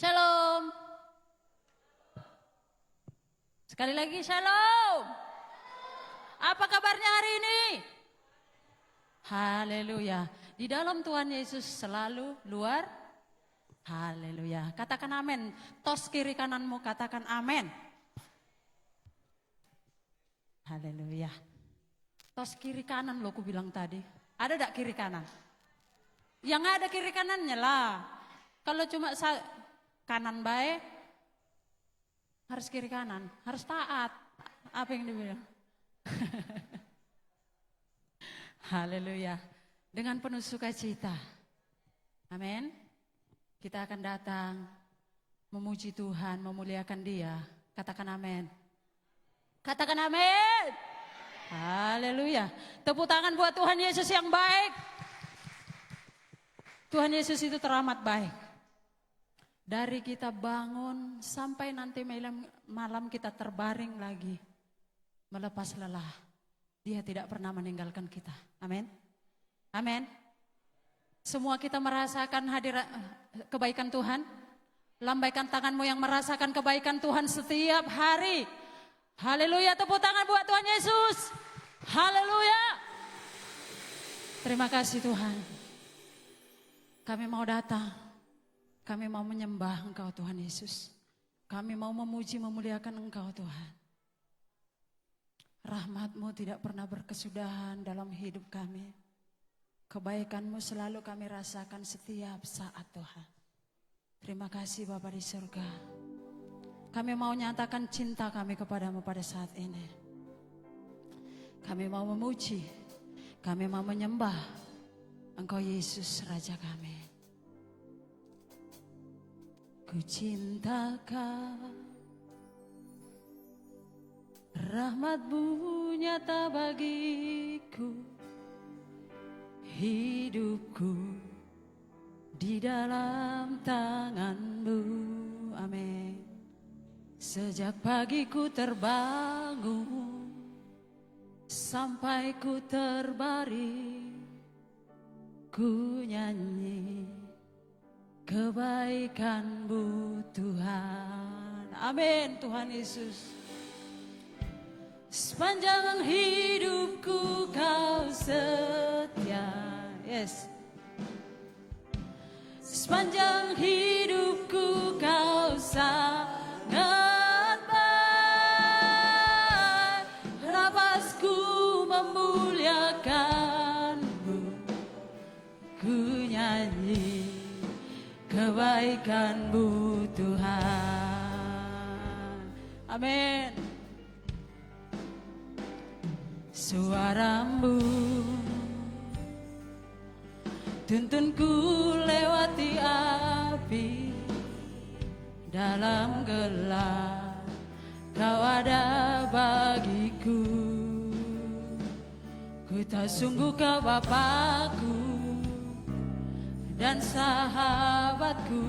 Shalom. Sekali lagi shalom. Apa kabarnya hari ini? Haleluya. Di dalam Tuhan Yesus selalu luar. Haleluya. Katakan amin. Tos kiri kananmu katakan amin. Haleluya. Tos kiri kanan lo ku bilang tadi. Ada tak kiri kanan? Yang ada kiri kanannya lah. Kalau cuma kanan baik, harus kiri kanan, harus taat. Apa yang dibilang? Haleluya. Dengan penuh sukacita. Amin. Kita akan datang memuji Tuhan, memuliakan Dia. Katakan amin. Katakan amin. Haleluya. Tepuk tangan buat Tuhan Yesus yang baik. Tuhan Yesus itu teramat baik. Dari kita bangun sampai nanti malam kita terbaring lagi. Melepas lelah. Dia tidak pernah meninggalkan kita. Amin. Amin. Semua kita merasakan kebaikan Tuhan. Lambaikan tanganmu yang merasakan kebaikan Tuhan setiap hari. Haleluya, tepuk tangan buat Tuhan Yesus. Haleluya. Terima kasih Tuhan. Kami mau datang. Kami mau menyembah Engkau Tuhan Yesus. Kami mau memuji memuliakan Engkau Tuhan. Rahmat-Mu tidak pernah berkesudahan dalam hidup kami. Kebaikan-Mu selalu kami rasakan setiap saat Tuhan. Terima kasih Bapa di surga. Kami mau nyatakan cinta kami kepadamu pada saat ini. Kami mau memuji, kami mau menyembah Engkau Yesus Raja kami. Ku cinta Kau, rahmat-Mu nyata bagiku, hidupku di dalam tangan-Mu. Amin. Sejak pagi ku terbangun sampai ku terbaring, ku nyanyi kebaikan-Mu Tuhan. Amin Tuhan Yesus. Sepanjang hidupku Kau setia. Yes. Sepanjang hidupku Kau sangat baik. Napasku memuliakan-Mu, ku nyanyi kebaikan-Mu Tuhan. Amin. Suara-Mu tuntunku lewati api, dalam gelap Kau ada bagiku. Ku tahu sungguh Kau Bapakku dan sahabatku.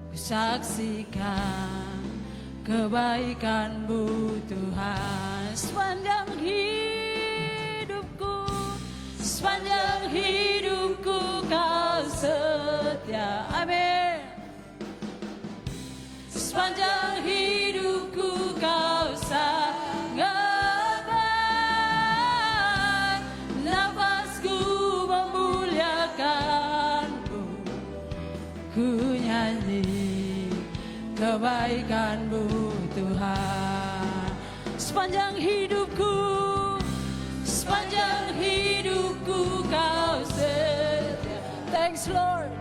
Ku saksikan kebaikan-Mu Tuhan. Sepanjang hidupku, sepanjang hidupku Kau setia. Amin. Sepanjang hidupku Kau sangat baik. Nafasku memuliakan-Mu, ku nyanyi kebaikan-Mu Tuhan. Sepanjang hidupku, sepanjang hidupku Kau setia. Thanks Lord.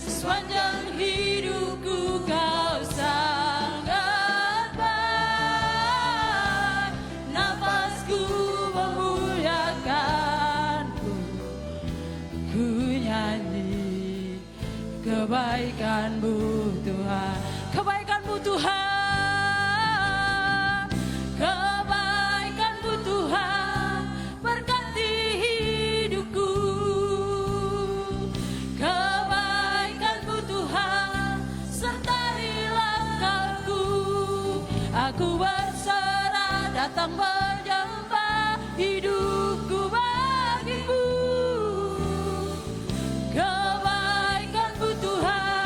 Sepanjang hidupku Kau sangat baik. Nafasku memuliakan-Mu, ku nyanyi kebaikan-Mu Tuhan. Kebaikan-Mu Tuhan. Kebaikan-Mu Tuhan berkati hidupku. Kebaikan-Mu Tuhan sertai langkahku. Aku berserah datang menyembah, hidupku bagimu. Kebaikan-Mu Tuhan.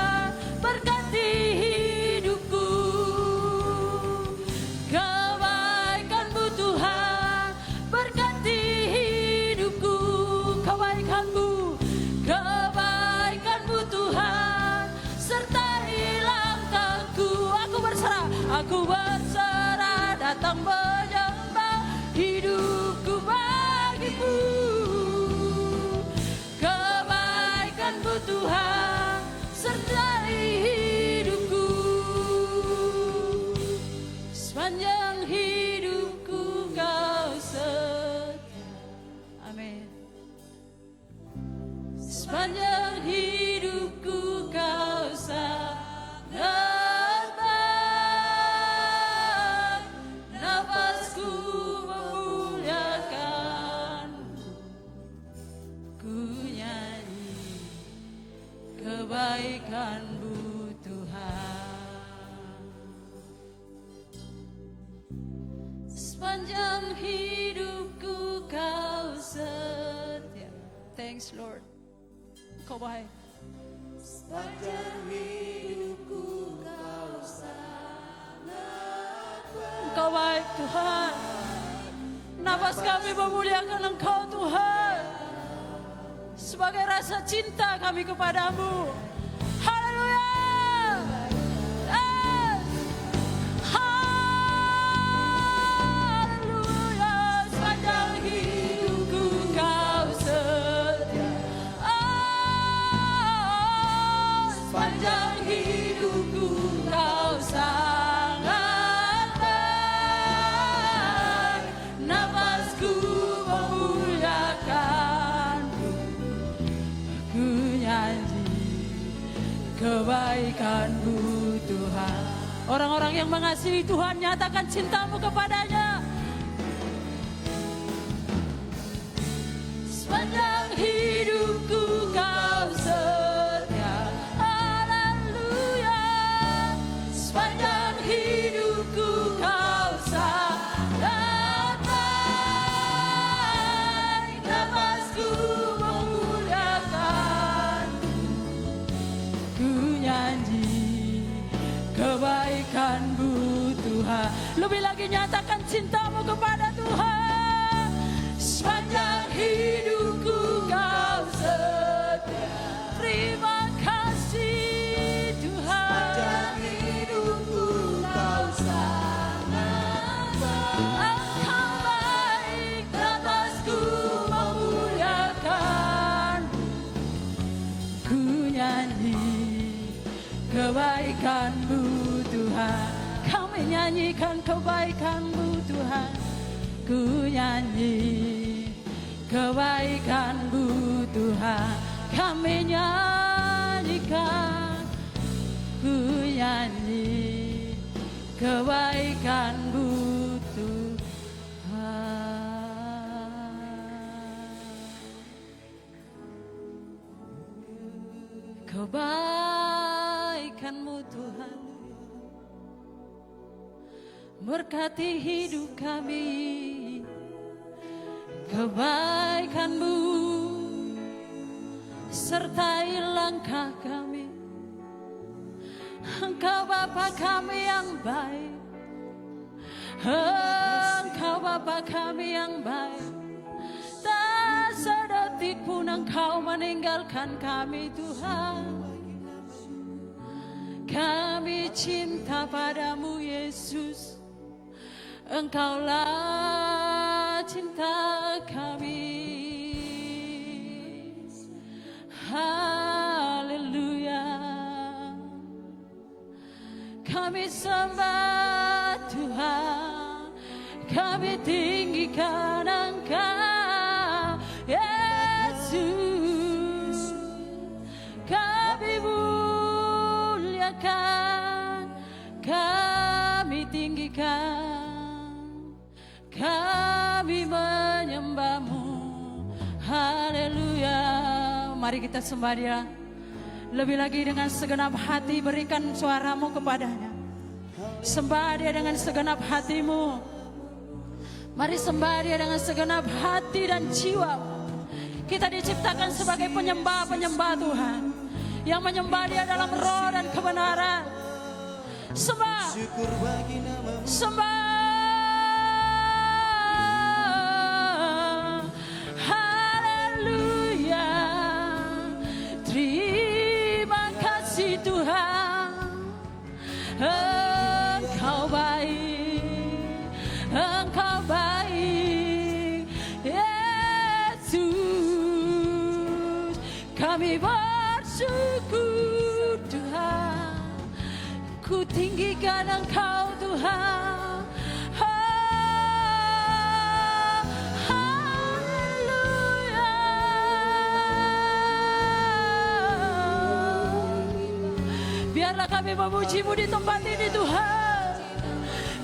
datang menyembah, hidupku bagimu. Kebaikan-Mu Tuhan sertai hidupku, sepanjang hidupku Kau setia. Amin. Sepanjang hidupku Kau sangat baik, nafasku memuliakan, ku nyanyi kebaikan-Mu Tuhan. Sepanjang hidupku Kau setia. Thanks Lord. Kau baik. Sepanjang hidupku Kau sangat baik. Engkau baik Tuhan. Nafas kami memuliakan Engkau Tuhan, sebagai rasa cinta kami kepadamu. Haleluya. Haleluya. Sepanjang hidupku Kau setia. Sepanjang hidupku Kau sangat baik, nafasku memuliakan-Mu, ku nyanyi kebaikan-Mu Tuhan. Orang-orang yang mengasihi Tuhan, nyatakan cintamu kepadanya. Sepanjang hidupku Kau setia. Haleluya. Sepanjang hidupku Kau sangat baik, nafasku memuliakan, ku nyanyi kebaikan-Mu Tuhan. Lebih lagi nyatakan cintamu kepada Tuhan. Sepanjang hidupku Kau setia. Terima kasih Tuhan. Sepanjang hidupku Kau sangat baik. Engkau baik, nafasku memuliakan, ku nyanyi kebaikan-Mu Tuhan. Kami nyanyikan kebaikan-Mu Tuhan, ku nyanyi kebaikan-Mu Tuhan. Kami nyanyikan, ku nyanyi kebaikan-Mu Tuhan. Kebaikan-Mu Tuhan berkati hidup kami. Kebaikan-Mu sertai langkah kami. Engkau Bapa kami yang baik, Engkau Bapa kami yang baik. Tak sedetik pun Engkau meninggalkan kami Tuhan. Kami cinta padamu Yesus, Engkaulah cinta kami. Haleluya. Kami sembah Tuhan, kami tinggikan Engkau Yesus. Kami muliakan, kami tinggikan, kami menyembah-Mu. Haleluya. Mari kita sembah Dia. Lebih lagi dengan segenap hati berikan suaramu kepadanya. Sembah Dia dengan segenap hatimu. Mari sembah Dia dengan segenap hati dan jiwa. Kita diciptakan sebagai penyembah-penyembah Tuhan, yang menyembah Dia dalam roh dan kebenaran. Sembah, sembah. Haleluya. Terima kasih Tuhan, Engkau baik, Kami bersyukur Tuhan, ku tinggikan Engkau Tuhan. Haleluya. Biarlah kami memuji-Mu di tempat ini Tuhan.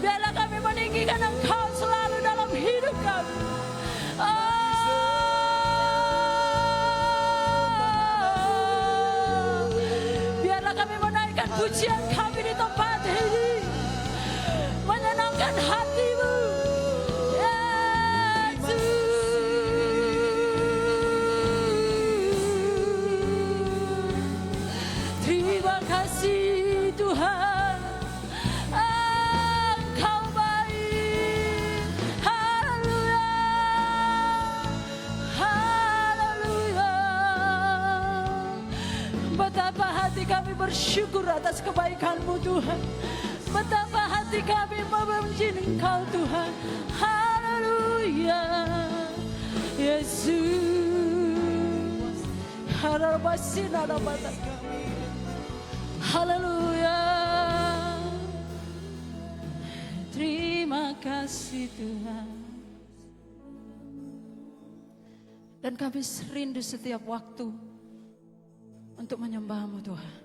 Biarlah kami meninggikan Engkau selalu dalam hidup kami. Biarlah kami menaikkan pujian kami di tempat ini, menyenangkan hati-Mu, Yesus. Terima kasih Tuhan, Engkau baik. Haleluya, haleluya. Betapa hati kami bersyukur atas kebaikan-Mu Tuhan. Betapa hati kami memuji Engkau Tuhan. Haleluya, Yesus. Haleluya. Terima kasih Tuhan. Dan kami rindu setiap waktu untuk menyembah-Mu Tuhan.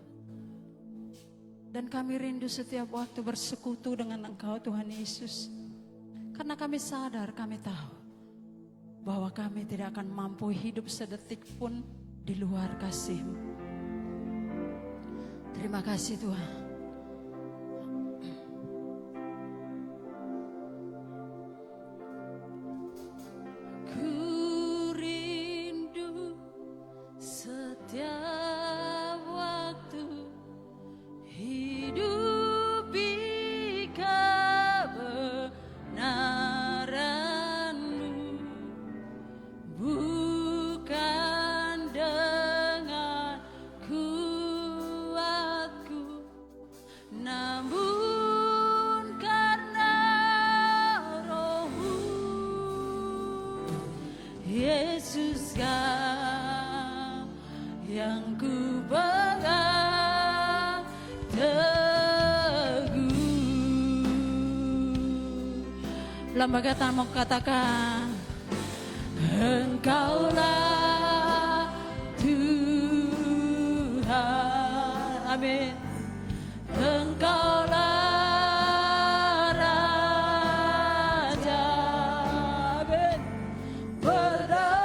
Dan kami rindu setiap waktu bersekutu dengan Engkau Tuhan Yesus. Karena kami sadar, kami tahu bahwa kami tidak akan mampu hidup sedetik pun di luar kasih-Mu. Terima kasih Tuhan. Ku rindu setiap waktu hidupi kebenaran-Mu, bukan dengan kuatku, namun karena Roh-Mu. Yesus Kau yang ku pegang teguh. Lambaikan tanganmu, katakan, Engkaulah Tuhan. Amin. Engkaulah Raja. Amin. Berdaulat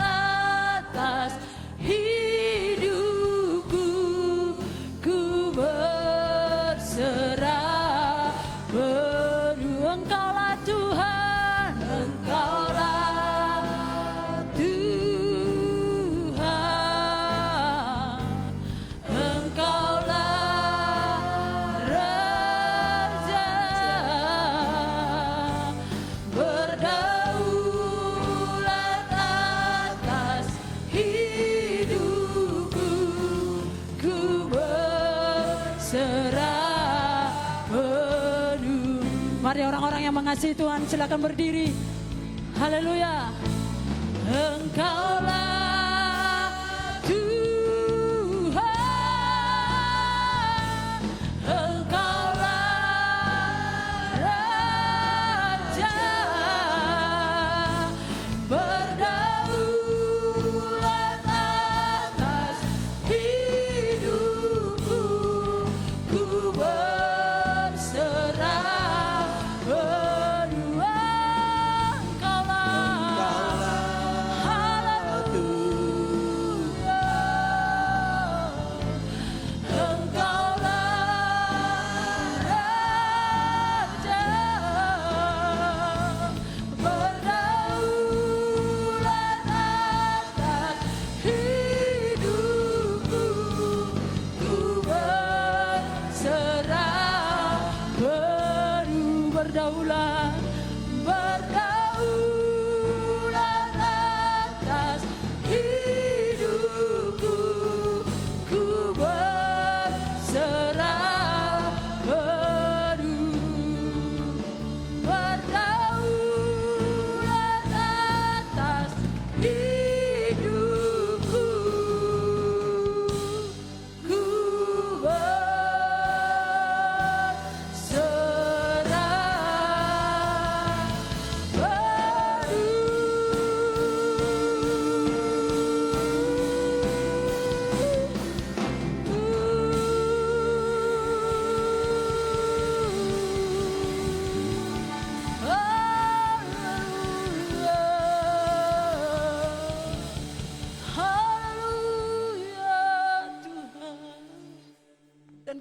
atas hidupku, ku berserah penuh. Engkaulah Tuhan, Engkaulah Tuhan, Engkaulah Raja. Berdaulat atas hidupku, ku berserah penuh. Mari orang-orang yang mengasihi Tuhan silakan berdiri. Haleluya. Engkaulah Tuhan, Engkaulah Raja. Berdaulat atas hidupku, ku berserah penuh. Engkaulah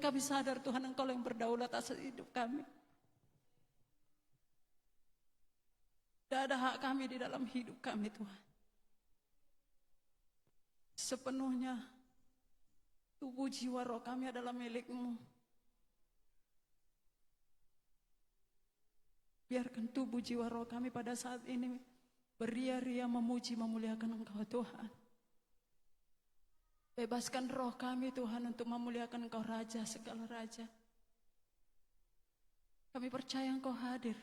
kami sadar Tuhan Engkau yang berdaulat atas hidup kami. Tidak ada hak kami di dalam hidup kami Tuhan. Sepenuhnya tubuh jiwa roh kami adalah milik-Mu. Biarkan tubuh jiwa roh kami pada saat ini beria-ria memuji memuliakan Engkau Tuhan. Bebaskan roh kami Tuhan untuk memuliakan Engkau Raja segala Raja. Kami percaya Engkau hadir.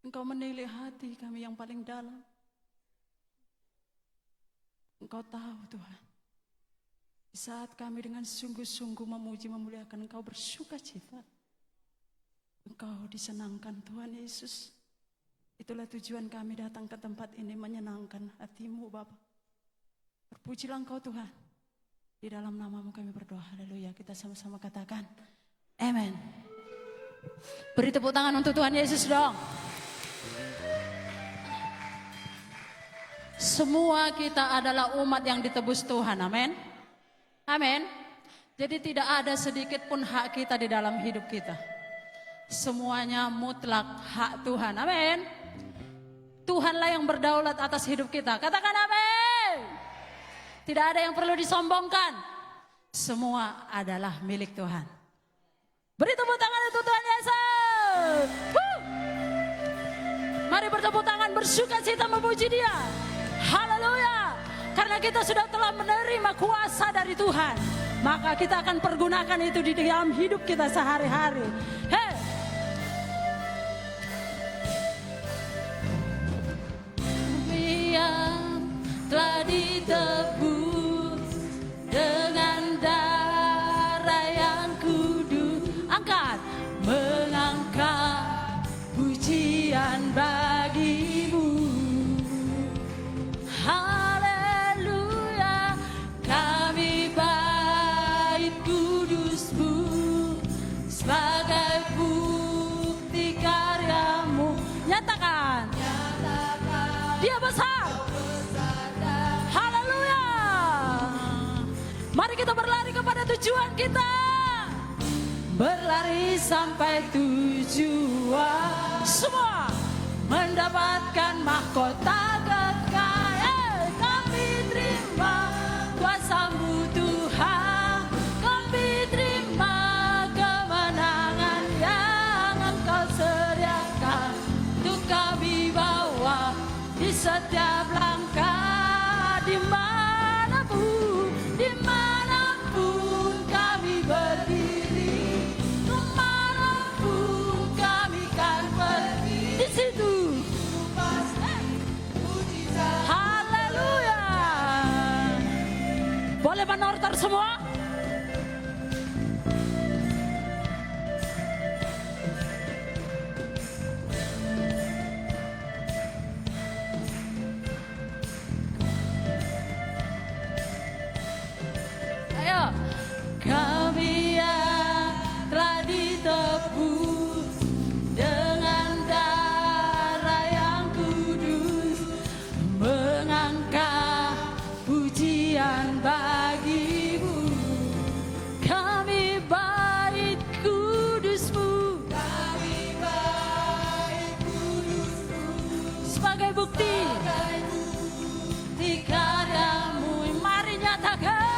Engkau menilai hati kami yang paling dalam. Engkau tahu Tuhan. Di saat kami dengan sungguh-sungguh memuji memuliakan Engkau bersuka cita. Engkau disenangkan Tuhan Yesus. Itulah tujuan kami datang ke tempat ini, menyenangkan hati-Mu Bapa. Terpujilah Engkau Tuhan. Di dalam nama-Mu kami berdoa. Haleluya. Kita sama-sama katakan amen. Beri tepuk tangan untuk Tuhan Yesus dong. Semua kita adalah umat yang ditebus Tuhan. Amin. Amin. Jadi tidak ada sedikit pun hak kita di dalam hidup kita. Semuanya mutlak hak Tuhan. Amin. Tuhanlah yang berdaulat atas hidup kita. Katakan amin. Tidak ada yang perlu disombongkan. Semua adalah milik Tuhan. Beri tepuk tangan untuk Tuhan Yesus. Mari bertepuk tangan bersuka cita memuji Dia. Haleluya. Karena kita sudah telah menerima kuasa dari Tuhan, maka kita akan pergunakan itu di dalam hidup kita sehari-hari. Hei. Telah ditebus dengan darah yang kudus. Angkat, mengangkat pujian bagi-Mu. Haleluya, kami bait kudus-Mu sebagai bukti karya-Mu. Nyatakan, Dia besar. Mari kita berlari kepada tujuan kita. Berlari sampai tujuan. Semua mendapatkan mahkota kekal. Kami terima kuasa-Mu Tuhan. Kami terima kemenangan yang Engkau sediakan. Untuk kami bawa di setiap langkah. Dimanapun kami berdiri, kemanapun kami kan pergi, di situ haleluya. Boleh menortor semua? Kami yang telah ditebus dengan darah yang kudus, mengangkat pujian bagi-Mu. Kami bait kudus-Mu, kami bait kudus-Mu sebagai bukti karya-Mu. Mari nyatakan.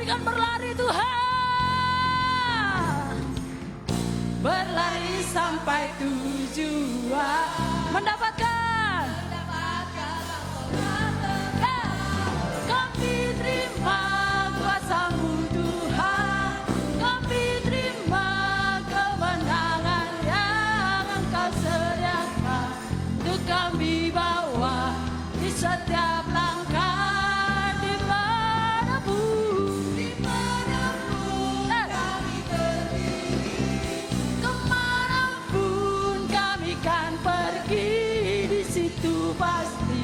Kan berlari Tuhan, berlari sampai tujuan, mendapatkan kami terima kuasa-Mu Tuhan, kami terima kemenangan yang Engkau sediakan. Untuk kami bawa di setiap langkah. Pasti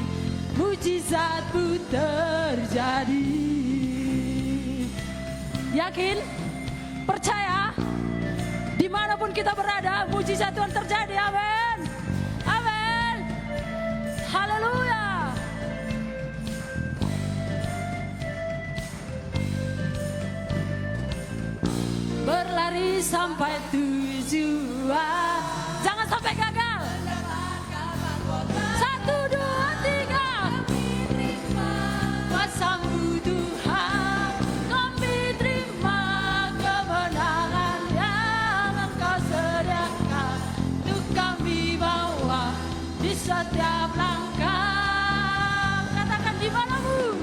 mujizat-Mu terjadi. Yakin? Percaya? Dimanapun kita berada, mujizat Tuhan terjadi. Amin. Amin. Haleluya. sampai tujuan. Jangan sampai gagal. 1, 2, 3. Kuasa-Mu Tuhan, kami terima kemenangan yang Engkau sediakan untuk kami bawa di setiap langkah. Katakan dimanapun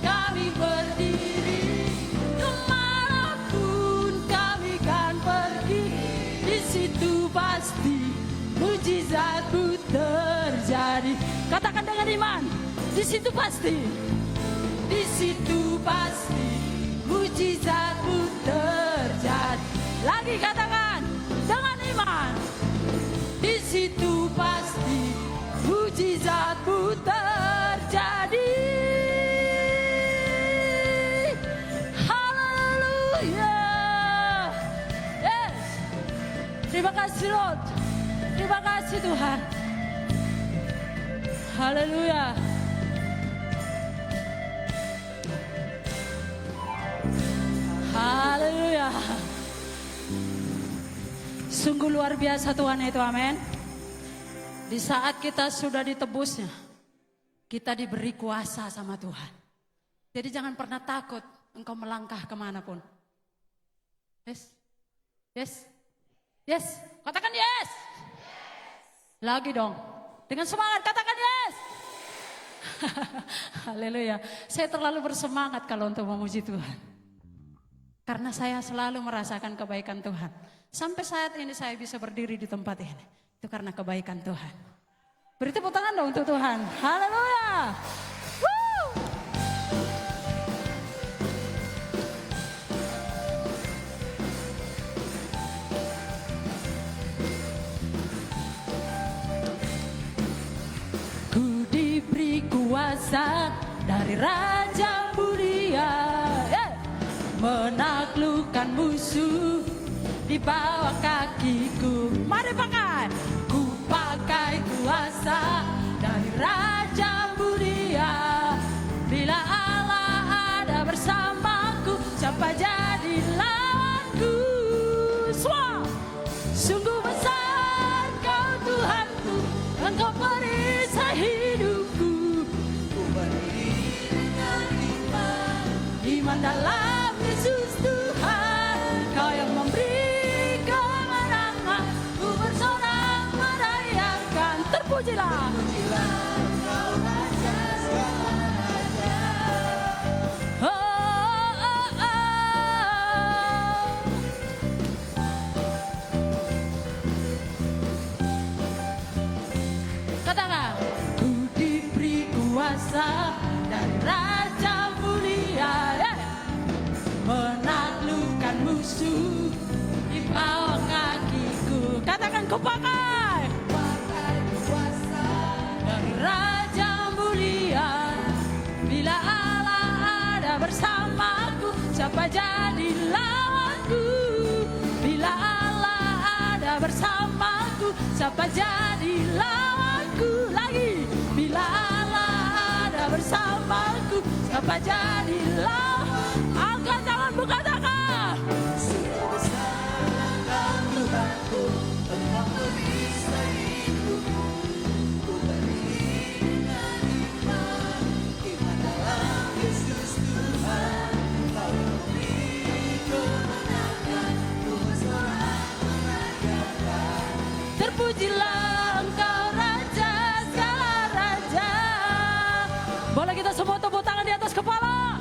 kami berdiri, kemanapun kami kan pergi, di situ pasti mujizat-Mu terjadi. Katakan dengan iman, di situ pasti mujizat-Mu terjadi. Lagi katakan dengan iman, di situ pasti mujizat-Mu terjadi. Haleluya. Yes. Terima kasih Lord. Terima kasih Tuhan. Haleluya. Haleluya. Sungguh luar biasa Tuhan itu, amin. Di saat kita sudah ditebusnya, kita diberi kuasa sama Tuhan. Jadi jangan pernah takut engkau melangkah kemanapun. Yes, yes, yes. Katakan yes. Lagi dong, dengan semangat katakan yes. Haleluya. Saya terlalu bersemangat kalau untuk memuji Tuhan. Karena saya selalu merasakan kebaikan Tuhan. Sampai saat ini saya bisa berdiri di tempat ini. Itu karena kebaikan Tuhan. Beri tepuk tangan dong untuk Tuhan. Haleluya. Woo! Ku diberi kuasa dari Raja Mulia, menaklukkan musuh di bawah kakiku. Mari pakai. Ku pakai kuasa dari Raja Mulia. Bila Allah ada bersamaku, siapa jadi lawanku? Semua. Sungguh besar Kau Tuhanku, Engkau perisai hidupku. Ku berdiri dengan iman dalam Yesus Tuhan. Kau yang memberi kemenangan, ku bersorak merayakan. Terpujilah. Engkau Raja segala raja. Oh, oh, oh. Katakan, ku diberi kuasa dari Raja Mulia, menaklukkan musuh di bawah kakiku. Katakan, ku pakai Kuasa dari Raja Mulia. Bila Allah ada bersamaku, siapa jadi lawanku? Bila Allah ada bersamaku, siapa jadi lawanku? Lagi. Bila Allah ada bersamaku, siapa jadi lawanku? Angkat tanganmu, katakan. sungguh besar Engkau Tuhanku, Engkau perisai hidupku. Ku berdiri dengan iman dalam Yesus Tuhan. Kau yang memberi kemenangan, ku bersorak merayakan. Terpujilah Engkau Raja segala raja. Boleh kita semua tepuk tangan di atas kepala.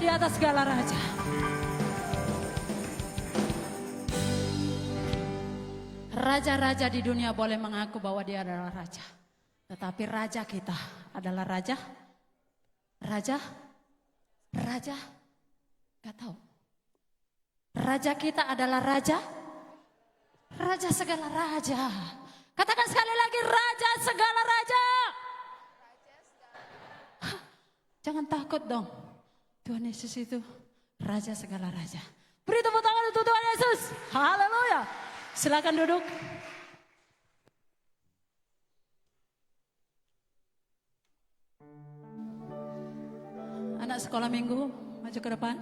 di atas segala raja. Raja-raja di dunia boleh mengaku bahwa dia adalah raja. Tetapi raja kita adalah raja. Gak tahu. Raja kita adalah raja. Raja segala raja. Katakan sekali lagi, raja segala raja. Hah, jangan takut dong. Tuhan Yesus itu raja segala raja. Beri tepuk tangan untuk Tuhan Yesus. Haleluya. Silakan duduk. Anak sekolah minggu, maju ke depan.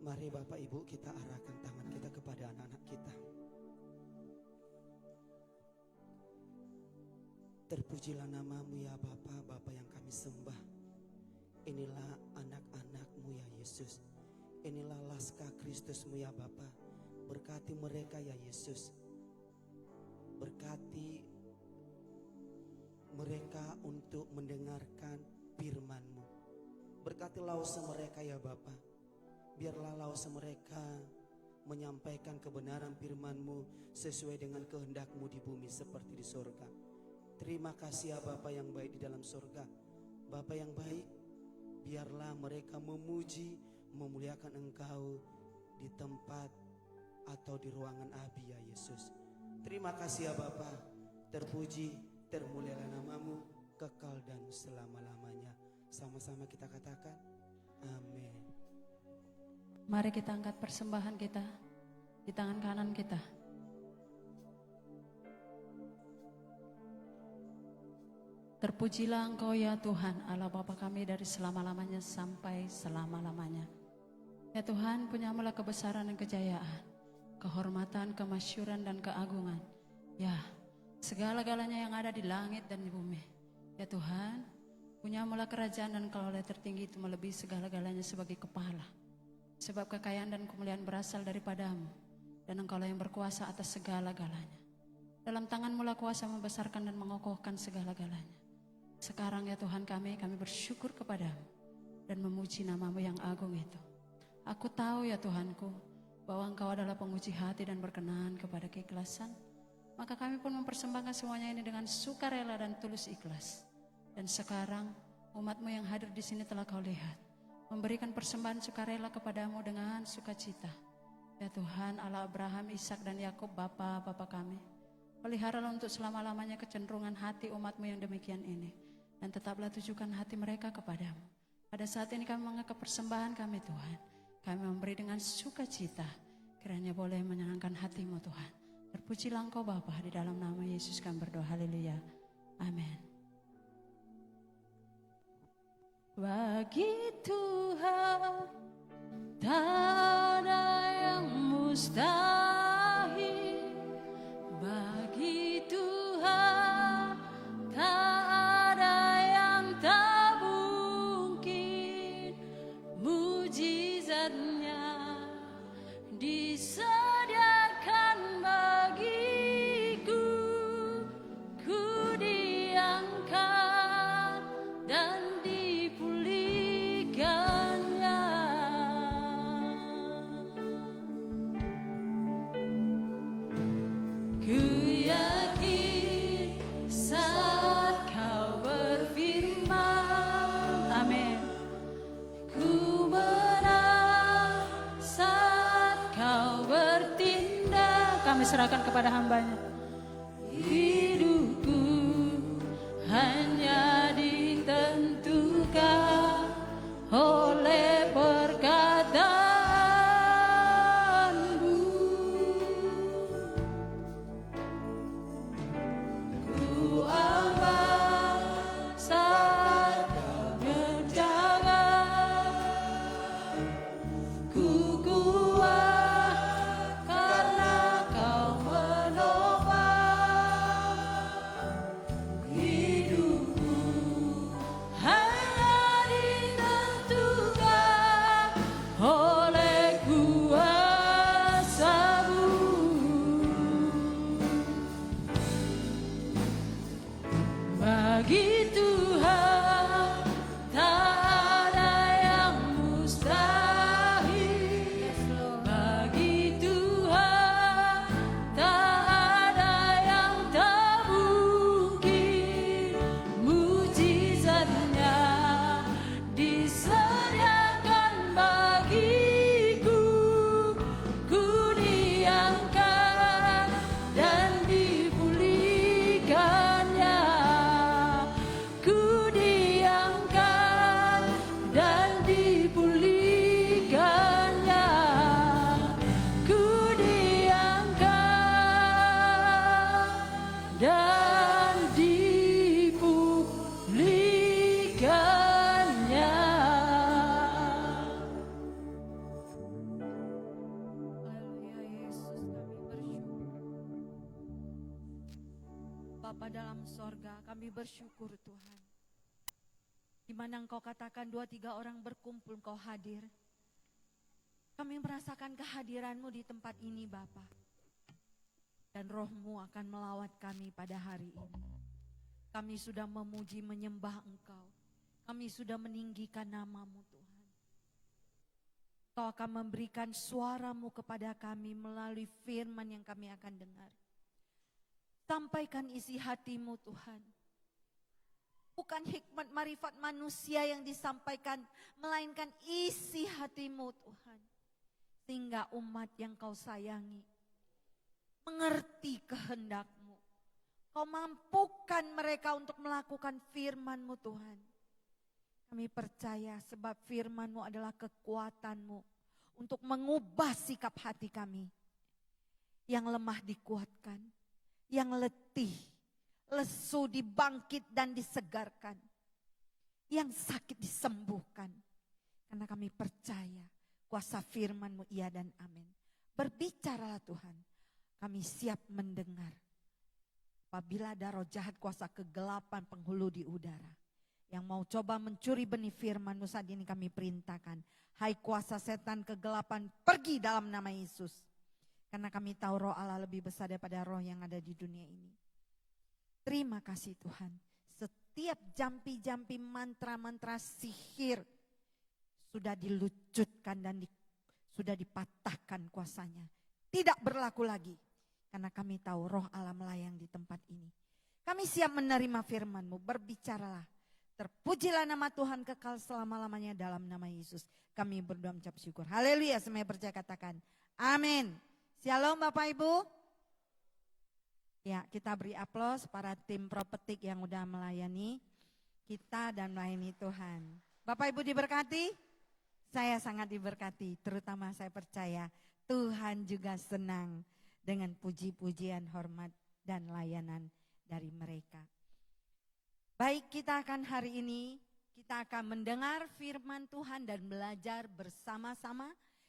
Mari Bapak Ibu kita arahkan tangan kita kepada anak-anak kita. Terpujilah namamu ya Bapa, Bapa yang kami sembah. Inilah anak-anakmu ya Yesus. Inilah laskar Kristusmu ya Bapa. Berkati mereka ya Yesus. Berkati mereka untuk mendengarkan firman-Mu. Berkatilah usaha mereka ya Bapa. Biarlah lausa mereka menyampaikan kebenaran firman-Mu sesuai dengan kehendak-Mu di bumi seperti di surga. Terima kasih ya Bapa yang baik di dalam surga. Bapa yang baik, biarlah mereka memuji, memuliakan Engkau di tempat atau di ruangan Abi ya Yesus. Terima kasih ya Bapa, terpuji, termulialah namamu, kekal dan selama-lamanya. Sama-sama kita katakan, amin. Mari kita angkat persembahan kita di tangan kanan kita. Terpujilah Engkau ya Tuhan, Allah Bapa kami dari selama-lamanya sampai selama-lamanya. Ya Tuhan, punyamu kebesaran dan kejayaan, kehormatan, kemasyuran dan keagungan. Ya, segala-galanya yang ada di langit dan di bumi. Ya Tuhan, punyamu kerajaan dan kelola tertinggi itu melebihi segala-galanya sebagai kepala. Sebab kekayaan dan kemuliaan berasal daripadamu, dan Engkaulah yang berkuasa atas segala-galanya. Dalam tangan-Mu lah kuasa membesarkan dan mengokohkan segala-galanya. Sekarang ya Tuhan kami bersyukur kepadamu dan memuji nama-Mu yang agung itu. Aku tahu ya Tuhanku, bahwa Engkau adalah penguji hati dan berkenan kepada keikhlasan. Maka kami pun mempersembahkan semuanya ini dengan sukarela dan tulus ikhlas. Dan sekarang umat-Mu yang hadir di sini telah Kau lihat, memberikan persembahan sukarela kepadamu dengan sukacita. Ya Tuhan, Allah Abraham, Ishak dan Yakub, Bapa kami, peliharalah untuk selama-lamanya kecenderungan hati umat-Mu yang demikian ini, dan tetaplah tujukan hati mereka kepadamu. Pada saat ini kami mengangkat persembahan kami Tuhan, kami memberi dengan sukacita, kiranya boleh menyenangkan hati-Mu Tuhan. Terpujilah Engkau Bapa, di dalam nama Yesus kami berdoa, haleluya, amin. Bagi Tuhan tak ada yang mustahil. Bagi Tuhan tak ada yang tak mungkin. Mujizatnya disediakan bagiku. Ku diangkat dan serahkan kepada hamba-Nya. Hidupku hanya ditentukan oleh perkataanmu. berikannya. Haleluya Yesus, kami bersyukur. Bapa dalam sorga, kami bersyukur Tuhan. Di mana Engkau katakan 2-3 orang berkumpul, Engkau hadir. Kami merasakan kehadiran-Mu di tempat ini Bapa. Dan Roh-Mu akan melawat kami pada hari ini. Kami sudah memuji menyembah Engkau. Kami sudah meninggikan nama-Mu Tuhan. Kau akan memberikan suara-Mu kepada kami melalui firman yang kami akan dengar. Sampaikan isi hati-Mu Tuhan. Bukan hikmat marifat manusia yang disampaikan, melainkan isi hati-Mu Tuhan. Sehingga umat yang Kau sayangi mengerti kehendak-Mu. Kau mampukan mereka untuk melakukan firman-Mu Tuhan. Kami percaya sebab firman-Mu adalah kekuatan-Mu untuk mengubah sikap hati kami. Yang lemah dikuatkan, yang letih, lesu dibangkit dan disegarkan. Yang sakit disembuhkan. Karena kami percaya kuasa firman-Mu iya dan amin. Berbicaralah Tuhan, kami siap mendengar. Apabila ada roh jahat kuasa kegelapan penghulu di udara. Yang mau coba mencuri benih firman-Mu saat ini kami perintahkan. Hai kuasa setan kegelapan, pergi dalam nama Yesus. Karena kami tahu roh Allah lebih besar daripada roh yang ada di dunia ini. Terima kasih Tuhan. Setiap jampi-jampi mantra-mantra sihir sudah dilucutkan dan sudah dipatahkan kuasanya. Tidak berlaku lagi. Karena kami tahu roh Allah melayang di tempat ini. Kami siap menerima firman-Mu. Berbicaralah. Terpujilah nama Tuhan kekal selama-lamanya dalam nama Yesus. Kami berdoa mengucap syukur. Haleluya. Semua percaya katakan. Amin. Shalom Bapak Ibu. Ya, kita beri aplaus para tim propetik yang udah melayani kita dan melayani Tuhan. Bapak Ibu diberkati? Saya sangat diberkati, terutama saya percaya Tuhan juga senang dengan puji-pujian, hormat dan layanan dari mereka. Baik, kita akan hari ini, kita akan mendengar firman Tuhan dan belajar bersama-sama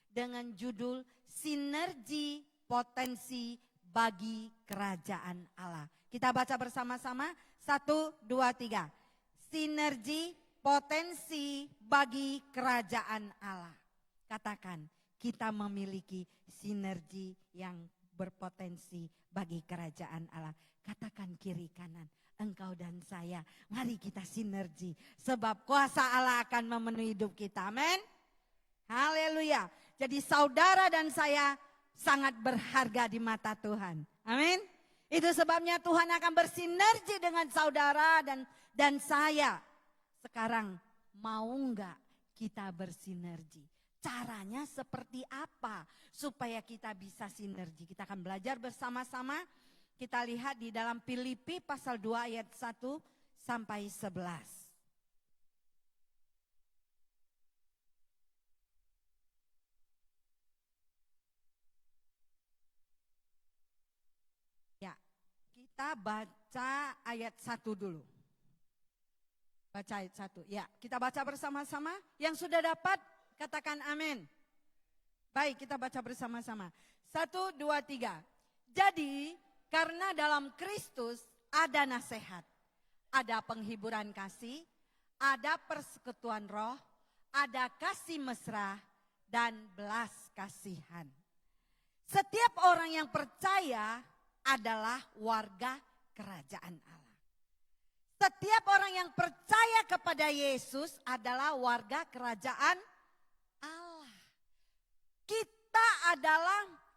dengan judul Sinergi Potensi bagi Kerajaan Allah. Kita baca bersama-sama, 1, 2, 3. Sinergi potensi bagi Kerajaan Allah. Katakan, kita memiliki sinergi yang berpotensi bagi Kerajaan Allah. Katakan kiri kanan, engkau dan saya, mari kita sinergi. Sebab kuasa Allah akan memenuhi hidup kita, amin. Haleluya. Jadi saudara dan saya sangat berharga di mata Tuhan. Amin. Itu sebabnya Tuhan akan bersinergi dengan saudara dan saya. Sekarang mau enggak kita bersinergi? Caranya seperti apa supaya kita bisa sinergi? Kita akan belajar bersama-sama. Kita lihat di dalam Filipi pasal 2 ayat 1 sampai 11. Kita baca ayat 1 dulu. Baca ayat 1. Ya, kita baca bersama-sama. Yang sudah dapat, katakan amin. Baik, kita baca bersama-sama. 1, 2, 3. Jadi, karena dalam Kristus ada nasihat, ada penghiburan kasih, ada persekutuan roh, ada kasih mesra, dan belas kasihan. Setiap orang yang percaya adalah warga kerajaan Allah. Setiap orang yang percaya kepada Yesus adalah warga kerajaan Allah.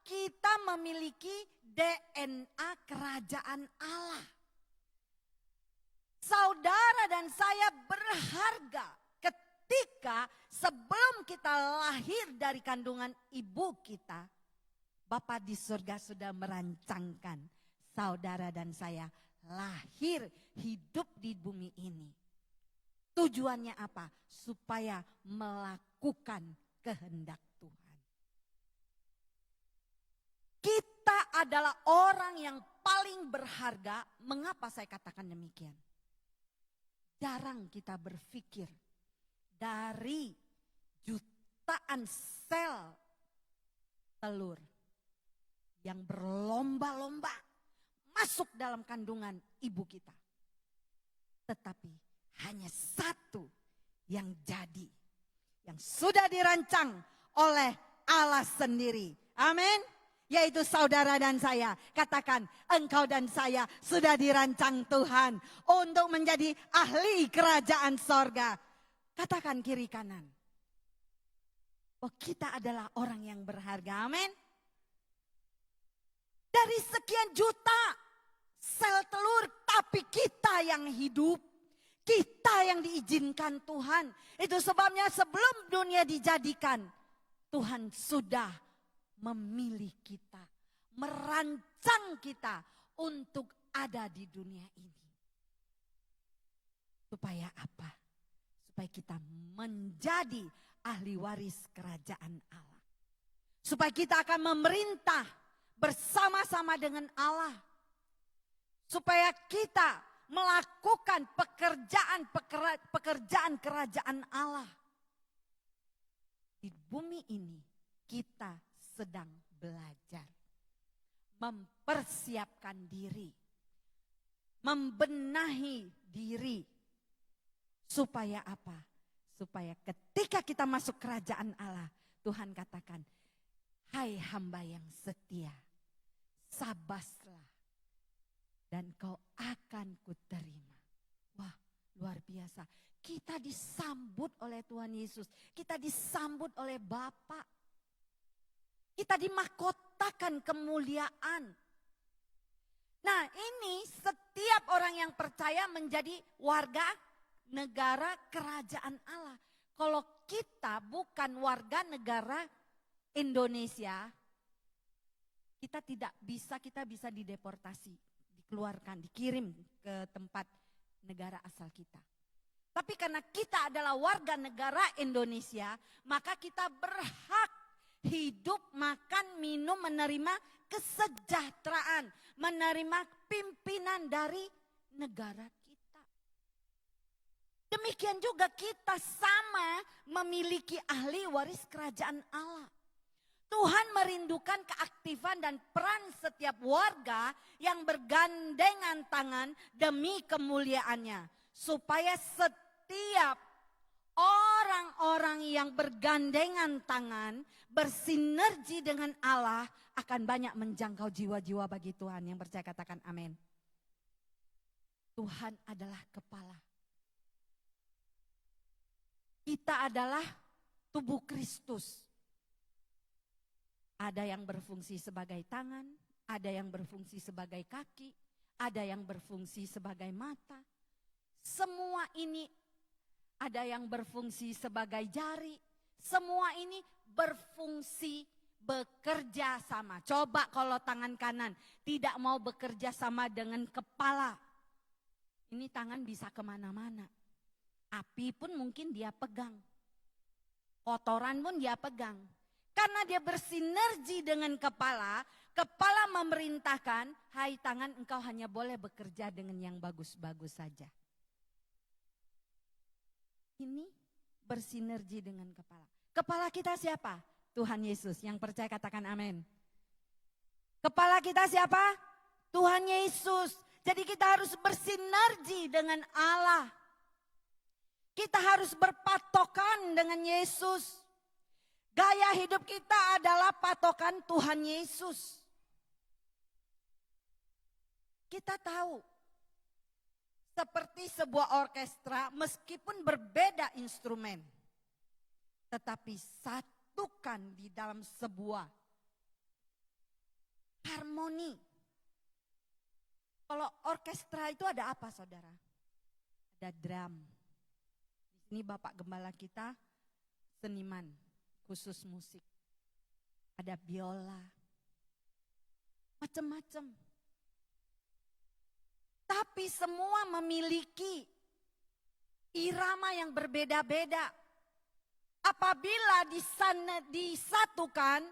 Kita memiliki DNA kerajaan Allah. Saudara dan saya berharga ketika sebelum kita lahir dari kandungan ibu kita, Bapa di surga sudah merancangkan saudara dan saya lahir hidup di bumi ini. Tujuannya apa? Supaya melakukan kehendak Tuhan. Kita adalah orang yang paling berharga. Mengapa saya katakan demikian? jarang kita berpikir dari jutaan sel telur yang berlomba-lomba masuk dalam kandungan ibu kita. Tetapi hanya satu yang jadi, yang sudah dirancang oleh Allah sendiri. Amin. Yaitu saudara dan saya. Katakan, engkau dan saya sudah dirancang Tuhan untuk menjadi ahli kerajaan sorga. Katakan kiri kanan. Oh, kita adalah orang yang berharga. Amin. Dari sekian juta sel telur, tapi kita yang hidup. Kita yang diizinkan Tuhan. Itu sebabnya sebelum dunia dijadikan, Tuhan sudah memilih kita, merancang kita untuk ada di dunia ini. Supaya apa? Supaya kita menjadi ahli waris kerajaan Allah. Supaya kita akan memerintah bersama-sama dengan Allah. Supaya kita melakukan pekerjaan kerajaan Allah. Di bumi ini kita sedang belajar, mempersiapkan diri, membenahi diri. Supaya apa? Supaya ketika kita masuk kerajaan Allah, Tuhan katakan, hai hamba yang setia, sabaslah dan kau akan kuterima. Wah, luar biasa. Kita disambut oleh Tuhan Yesus, kita disambut oleh Bapa. Kita dimahkotakan kemuliaan. Nah, ini setiap orang yang percaya menjadi warga negara kerajaan Allah. Kalau kita bukan warga negara Indonesia, kita bisa dideportasi, dikeluarkan, dikirim ke tempat negara asal kita. Tapi karena kita adalah warga negara Indonesia, maka kita berhak hidup, makan, minum, menerima kesejahteraan, menerima pimpinan dari negara kita. Demikian juga kita sama memiliki ahli waris kerajaan Allah. Tuhan merindukan keaktifan dan peran setiap warga yang bergandengan tangan demi kemuliaannya. Supaya setiap orang-orang yang bergandengan tangan, bersinergi dengan Allah akan banyak menjangkau jiwa-jiwa bagi Tuhan. Yang percaya katakan amin. Tuhan adalah kepala. Kita adalah tubuh Kristus. Ada yang berfungsi sebagai tangan, ada yang berfungsi sebagai kaki, ada yang berfungsi sebagai mata. Semua ini ada yang berfungsi sebagai jari. Semua ini berfungsi bekerja sama. Coba kalau tangan kanan tidak mau bekerja sama dengan kepala. Ini tangan bisa kemana-mana. Api pun mungkin dia pegang. Kotoran pun dia pegang. Karena dia bersinergi dengan kepala, kepala memerintahkan, hai tangan engkau hanya boleh bekerja dengan yang bagus-bagus saja. Ini bersinergi dengan kepala. Kepala kita siapa? Tuhan Yesus. Yang percaya katakan amin. Kepala kita siapa? Tuhan Yesus. Jadi kita harus bersinergi dengan Allah. Kita harus berpatokan dengan Yesus. Gaya hidup kita adalah patokan Tuhan Yesus. Kita tahu, seperti sebuah orkestra meskipun berbeda instrumen, tetapi satukan di dalam sebuah harmoni. Kalau orkestra itu ada apa, saudara? Ada drum. Di sini Bapak Gembala kita seniman khusus musik. Ada biola. Macam-macam. Tapi semua memiliki irama yang berbeda-beda. Apabila disatukan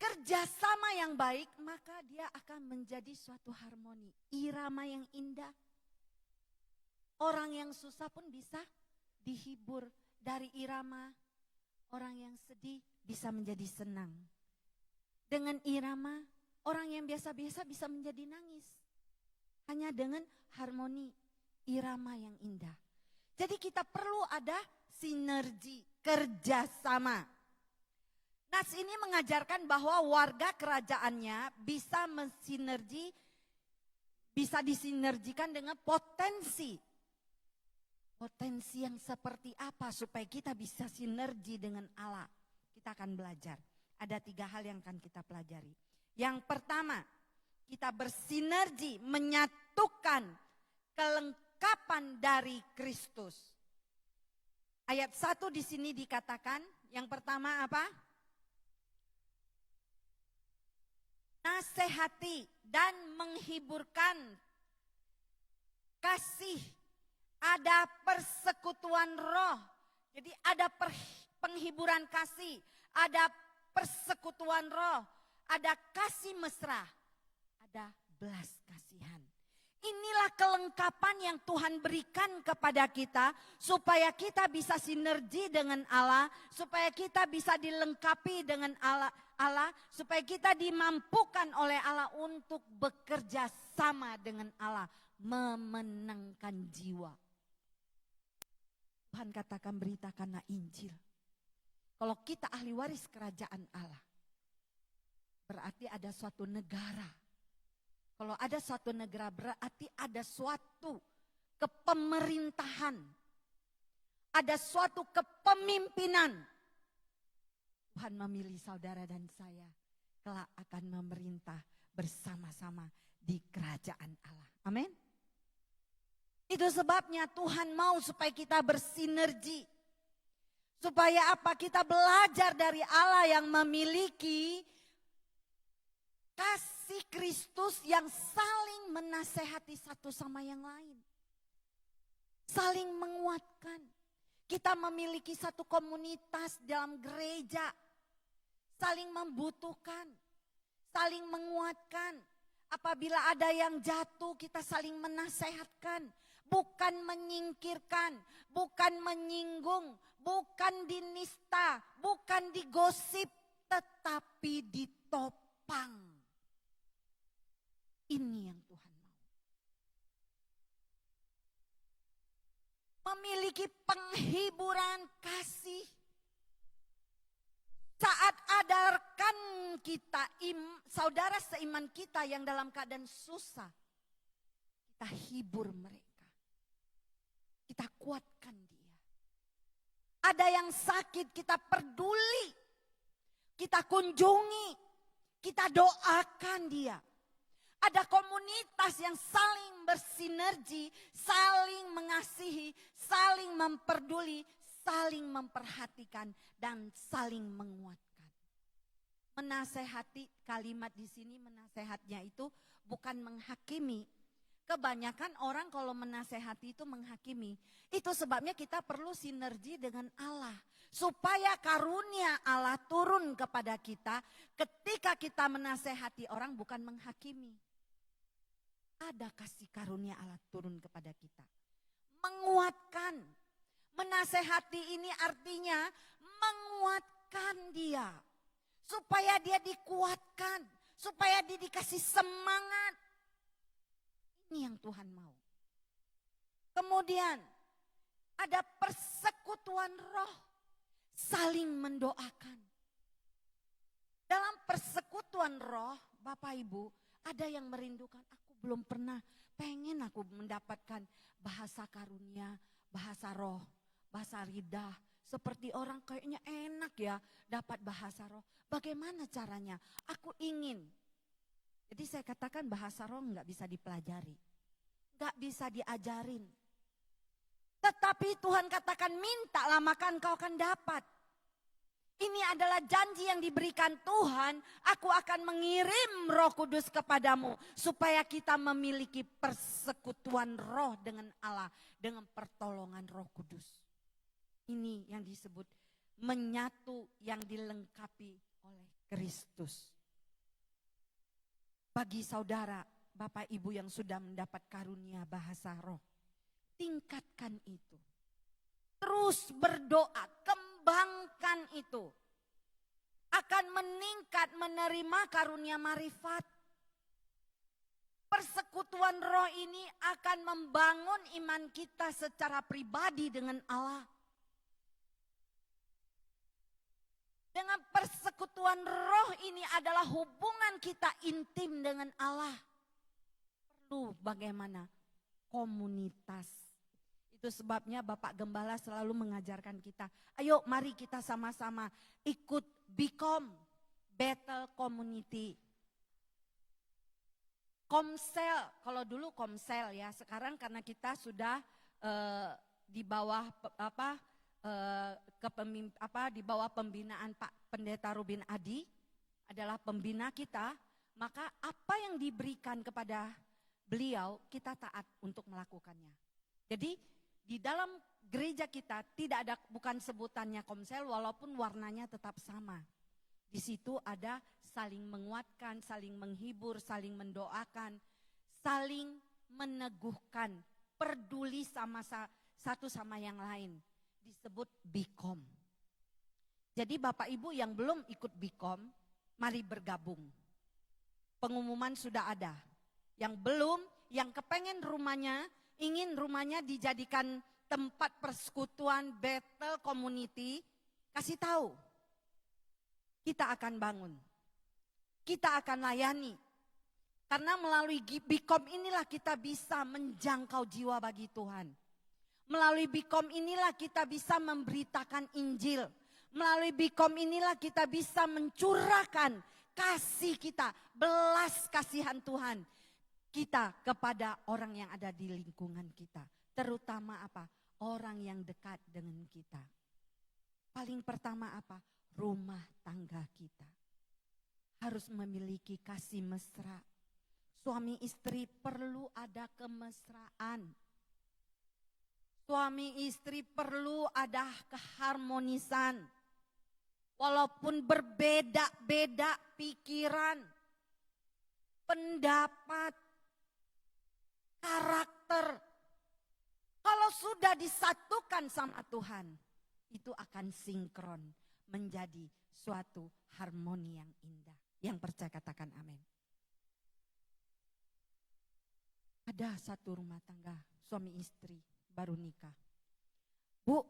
kerjasama yang baik, maka dia akan menjadi suatu harmoni, irama yang indah. Orang yang susah pun bisa dihibur. Dari irama, orang yang sedih bisa menjadi senang. Dengan irama, orang yang biasa-biasa bisa menjadi nangis. Hanya dengan harmoni irama yang indah. Jadi kita perlu ada sinergi, kerjasama. Nas ini mengajarkan bahwa warga kerajaannya bisa disinergikan dengan potensi. Potensi yang seperti apa supaya kita bisa sinergi dengan Allah. Kita akan belajar. Ada 3 hal yang akan kita pelajari. Yang pertama, kita bersinergi menyatukan kelengkapan dari Kristus. Ayat 1 di sini dikatakan, yang pertama apa? Nasihati dan menghiburkan kasih. Ada persekutuan roh. Jadi ada penghiburan kasih. Ada persekutuan roh. Ada kasih mesra. Ada belas kasihan. Inilah kelengkapan yang Tuhan berikan kepada kita. Supaya kita bisa sinergi dengan Allah. Supaya kita bisa dilengkapi dengan Allah. Supaya kita dimampukan oleh Allah untuk bekerja sama dengan Allah. Memenangkan jiwa. Tuhan katakan beritakanlah Injil. Kalau kita ahli waris kerajaan Allah, berarti ada suatu negara. Kalau ada suatu negara berarti ada suatu kepemerintahan. Ada suatu kepemimpinan. Tuhan memilih saudara dan saya kelak akan memerintah bersama-sama di kerajaan Allah. Amin. Itu sebabnya Tuhan mau supaya kita bersinergi. Supaya apa? Kita belajar dari Allah yang memiliki kasih Kristus yang saling menasehati satu sama yang lain. Saling menguatkan. Kita memiliki satu komunitas dalam gereja. Saling membutuhkan. Saling menguatkan. Apabila ada yang jatuh, kita saling menasehatkan. Bukan menyingkirkan, bukan menyinggung, bukan dinista, bukan digosip, tetapi ditopang. Ini yang Tuhan mau. Memiliki penghiburan kasih. Saat ada rekan kita, saudara seiman kita yang dalam keadaan susah, kita hibur mereka. Kita kuatkan dia. Ada yang sakit, kita peduli. Kita kunjungi. Kita doakan dia. Ada komunitas yang saling bersinergi, saling mengasihi, saling memperduli, saling memperhatikan, dan saling menguatkan. Menasehati, kalimat di sini menasehatnya itu bukan menghakimi. Kebanyakan orang kalau menasehati itu menghakimi. Itu sebabnya kita perlu sinergi dengan Allah. Supaya karunia Allah turun kepada kita ketika kita menasehati orang bukan menghakimi. Ada kasih karunia Allah turun kepada kita. Menguatkan. Menasehati ini artinya menguatkan dia. Supaya dia dikuatkan. Supaya dia dikasih semangat. Ini yang Tuhan mau. Kemudian ada persekutuan roh, saling mendoakan. Dalam persekutuan roh, Bapak Ibu, ada yang merindukan, aku belum pernah, pengen aku mendapatkan bahasa karunia, bahasa roh, bahasa ridah. Seperti orang kayaknya enak ya dapat bahasa roh. Bagaimana caranya? Aku ingin. Jadi saya katakan bahasa roh nggak bisa dipelajari. Nggak bisa diajarin. Tetapi Tuhan katakan mintalah maka engkau akan dapat. Ini adalah janji yang diberikan Tuhan. Aku akan mengirim Roh Kudus kepadamu. Supaya kita memiliki persekutuan roh dengan Allah. Dengan pertolongan Roh Kudus. Ini yang disebut menyatu yang dilengkapi oleh Kristus. Bagi saudara, Bapak Ibu yang sudah mendapat karunia bahasa roh. tingkatkan itu. Terus berdoa, kembangkan itu. Akan meningkat menerima karunia marifat. Persekutuan roh ini akan membangun iman kita secara pribadi dengan Allah. Dengan persekutuan roh ini adalah hubungan kita intim dengan Allah. Perlu bagaimana? Komunitas. Itu sebabnya Bapak Gembala selalu mengajarkan kita. Ayo mari kita sama-sama ikut BIKOM, Battle Community. Komsel, kalau dulu Komsel ya, sekarang karena kita sudah di bawah di bawah pembinaan Pak Pendeta Rubin Adi adalah pembina kita, maka apa yang diberikan kepada beliau kita taat untuk melakukannya. Jadi di dalam gereja kita tidak ada, bukan sebutannya Komsel walaupun warnanya tetap sama. Di situ ada saling menguatkan, saling menghibur, saling mendoakan, saling meneguhkan, peduli sama satu sama yang lain. Disebut BIKOM. Jadi Bapak Ibu yang belum ikut BIKOM, mari bergabung. Pengumuman sudah ada. Yang belum, yang kepengen rumahnya, ingin rumahnya dijadikan tempat persekutuan Battle Community, kasih tahu. Kita akan bangun. Kita akan layani. Karena melalui BIKOM inilah kita bisa menjangkau jiwa bagi Tuhan. Melalui BIKOM inilah kita bisa memberitakan Injil. Melalui BIKOM inilah kita bisa mencurahkan kasih kita, belas kasihan Tuhan kita kepada orang yang ada di lingkungan kita. Terutama apa? Orang yang dekat dengan kita. Paling pertama apa? Rumah tangga kita. Harus memiliki kasih mesra. Suami istri perlu ada kemesraan. Suami istri perlu ada keharmonisan. Walaupun berbeda-beda pikiran, pendapat, karakter. Kalau sudah disatukan sama Tuhan, itu akan sinkron menjadi suatu harmoni yang indah. Yang percaya katakan amin. Ada satu rumah tangga, suami istri baru nikah. Bu,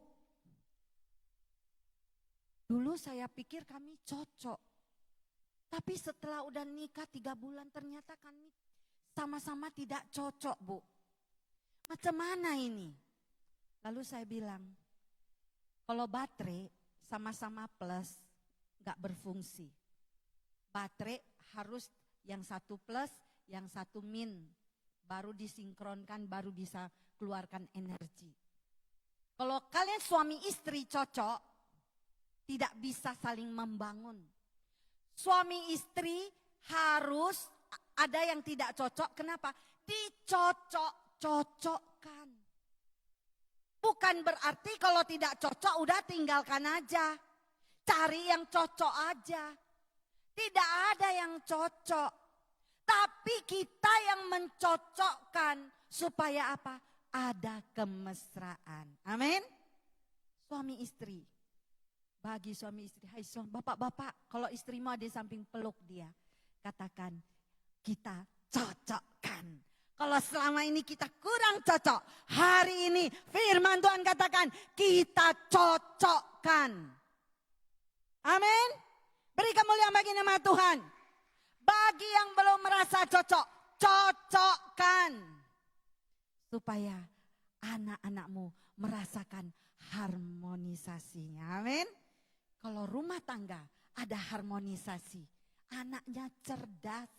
dulu saya pikir kami cocok. Tapi setelah udah nikah 3 bulan ternyata kami sama-sama tidak cocok, Bu. Macam mana ini? Lalu saya bilang, kalau baterai sama-sama plus gak berfungsi. Baterai harus yang satu plus, yang satu min. Baru disinkronkan, baru bisa keluarkan energi. Kalau kalian suami istri cocok, tidak bisa saling membangun. Suami istri harus ada yang tidak cocok. Kenapa? Dicocok-cocokkan. Bukan berarti kalau tidak cocok udah tinggalkan aja. Cari yang cocok aja. Tidak ada yang cocok. Tapi kita yang mencocokkan supaya apa? Ada kemesraan. Amin. Suami istri. Bagi suami istri, hai suami, bapak-bapak, kalau istrimu ada di samping peluk dia, katakan kita cocokkan. Kalau selama ini kita kurang cocok, hari ini firman Tuhan katakan kita cocokkan. Amin. Beri kemuliaan bagi nama Tuhan. Bagi yang belum merasa cocok, cocokkan. Supaya anak-anakmu merasakan harmonisasinya. Amin. Kalau rumah tangga ada harmonisasi, anaknya cerdas.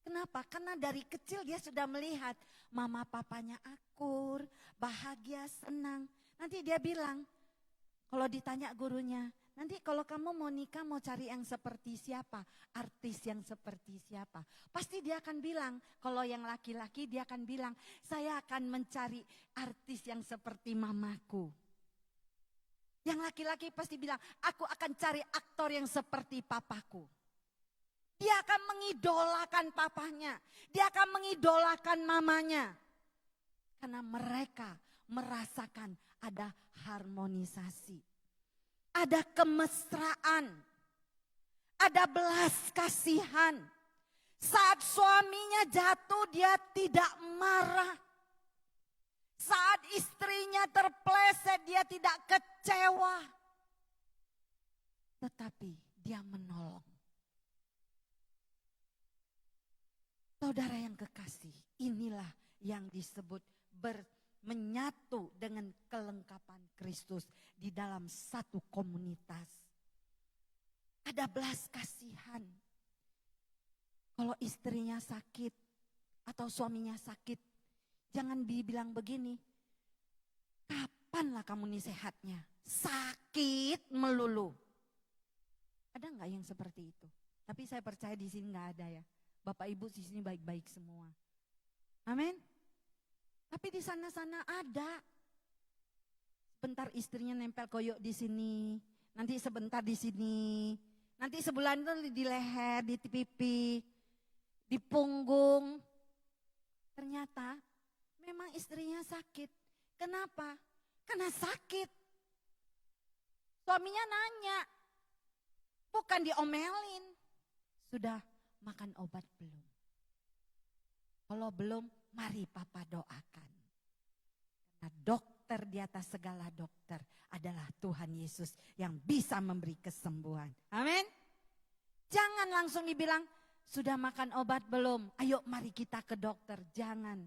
Kenapa? Karena dari kecil dia sudah melihat mama papanya akur, bahagia, senang. Nanti dia bilang, kalau ditanya gurunya, nanti kalau kamu mau nikah mau cari yang seperti siapa? Artis yang seperti siapa? Pasti dia akan bilang, kalau yang laki-laki dia akan bilang, saya akan mencari artis yang seperti mamaku. Yang laki-laki pasti bilang, aku akan cari aktor yang seperti papaku. Dia akan mengidolakan papahnya. Dia akan mengidolakan mamanya. Karena mereka merasakan ada harmonisasi. Ada kemesraan. Ada belas kasihan. Saat suaminya jatuh dia tidak marah. Saat istrinya terpleset dia tidak kecewa. Tetapi dia menolong. Saudara yang kekasih, inilah yang disebut menyatu dengan kelengkapan Kristus di dalam satu komunitas. Ada belas kasihan. Kalau istrinya sakit atau suaminya sakit, jangan dibilang begini, kapanlah kamu nih sehatnya? Sakit melulu. Ada nggak yang seperti itu? Tapi saya percaya di sini nggak ada ya. Bapak Ibu di sini baik-baik semua. Amin. Tapi di sana-sana ada. Sebentar istrinya nempel koyok di sini, nanti sebentar di sini, nanti sebulan itu di leher, di pipi, di punggung. Ternyata memang istrinya sakit. Kenapa? Karena sakit. Suaminya nanya, bukan diomelin. Sudah makan obat belum? Kalau belum, mari Papa doakan. Karena dokter di atas segala dokter adalah Tuhan Yesus yang bisa memberi kesembuhan. Amin. Jangan langsung dibilang, sudah makan obat belum? Ayo mari kita ke dokter. Jangan.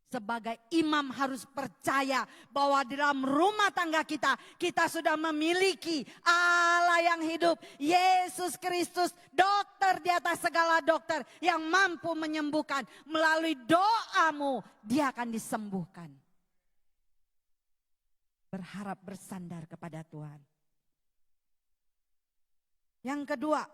Sebagai imam harus percaya bahwa di dalam rumah tangga kita sudah memiliki Allah yang hidup, Yesus Kristus, dokter di atas segala dokter yang mampu menyembuhkan. Melalui doamu dia akan disembuhkan. Berharap bersandar kepada Tuhan. Yang kedua,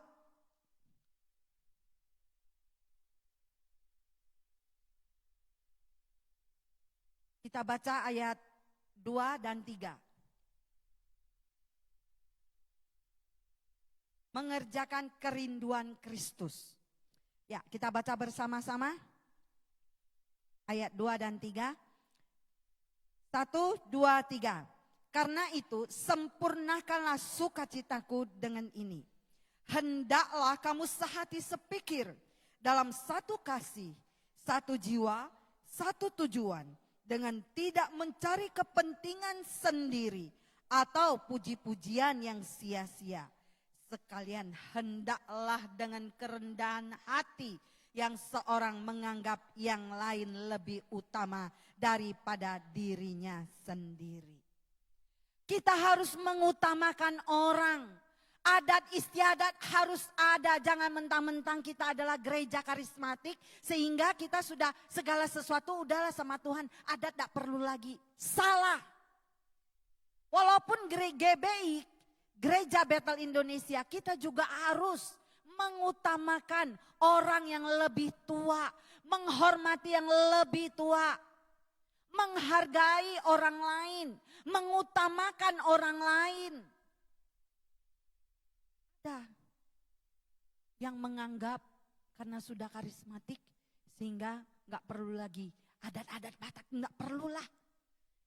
kita baca ayat 2 dan 3. Mengerjakan kerinduan Kristus. Ya, kita baca bersama-sama. Ayat 2 dan 3. 1, 2, 3. Karena itu sempurnakanlah sukacitaku dengan ini. Hendaklah kamu sehati sepikir dalam satu kasih, satu jiwa, satu tujuan. Dengan tidak mencari kepentingan sendiri atau puji-pujian yang sia-sia. Sekalian hendaklah dengan kerendahan hati yang seorang menganggap yang lain lebih utama daripada dirinya sendiri. Kita harus mengutamakan orang. Adat istiadat harus ada, jangan mentang-mentang kita adalah gereja karismatik sehingga kita sudah segala sesuatu udahlah sama Tuhan, adat tidak perlu lagi. Salah. Walaupun GBI, Gereja Bethel Indonesia, kita juga harus mengutamakan orang yang lebih tua, menghormati yang lebih tua, menghargai orang lain, mengutamakan orang lain. Ada yang menganggap karena sudah karismatik sehingga nggak perlu lagi adat-adat Batak, nggak perlulah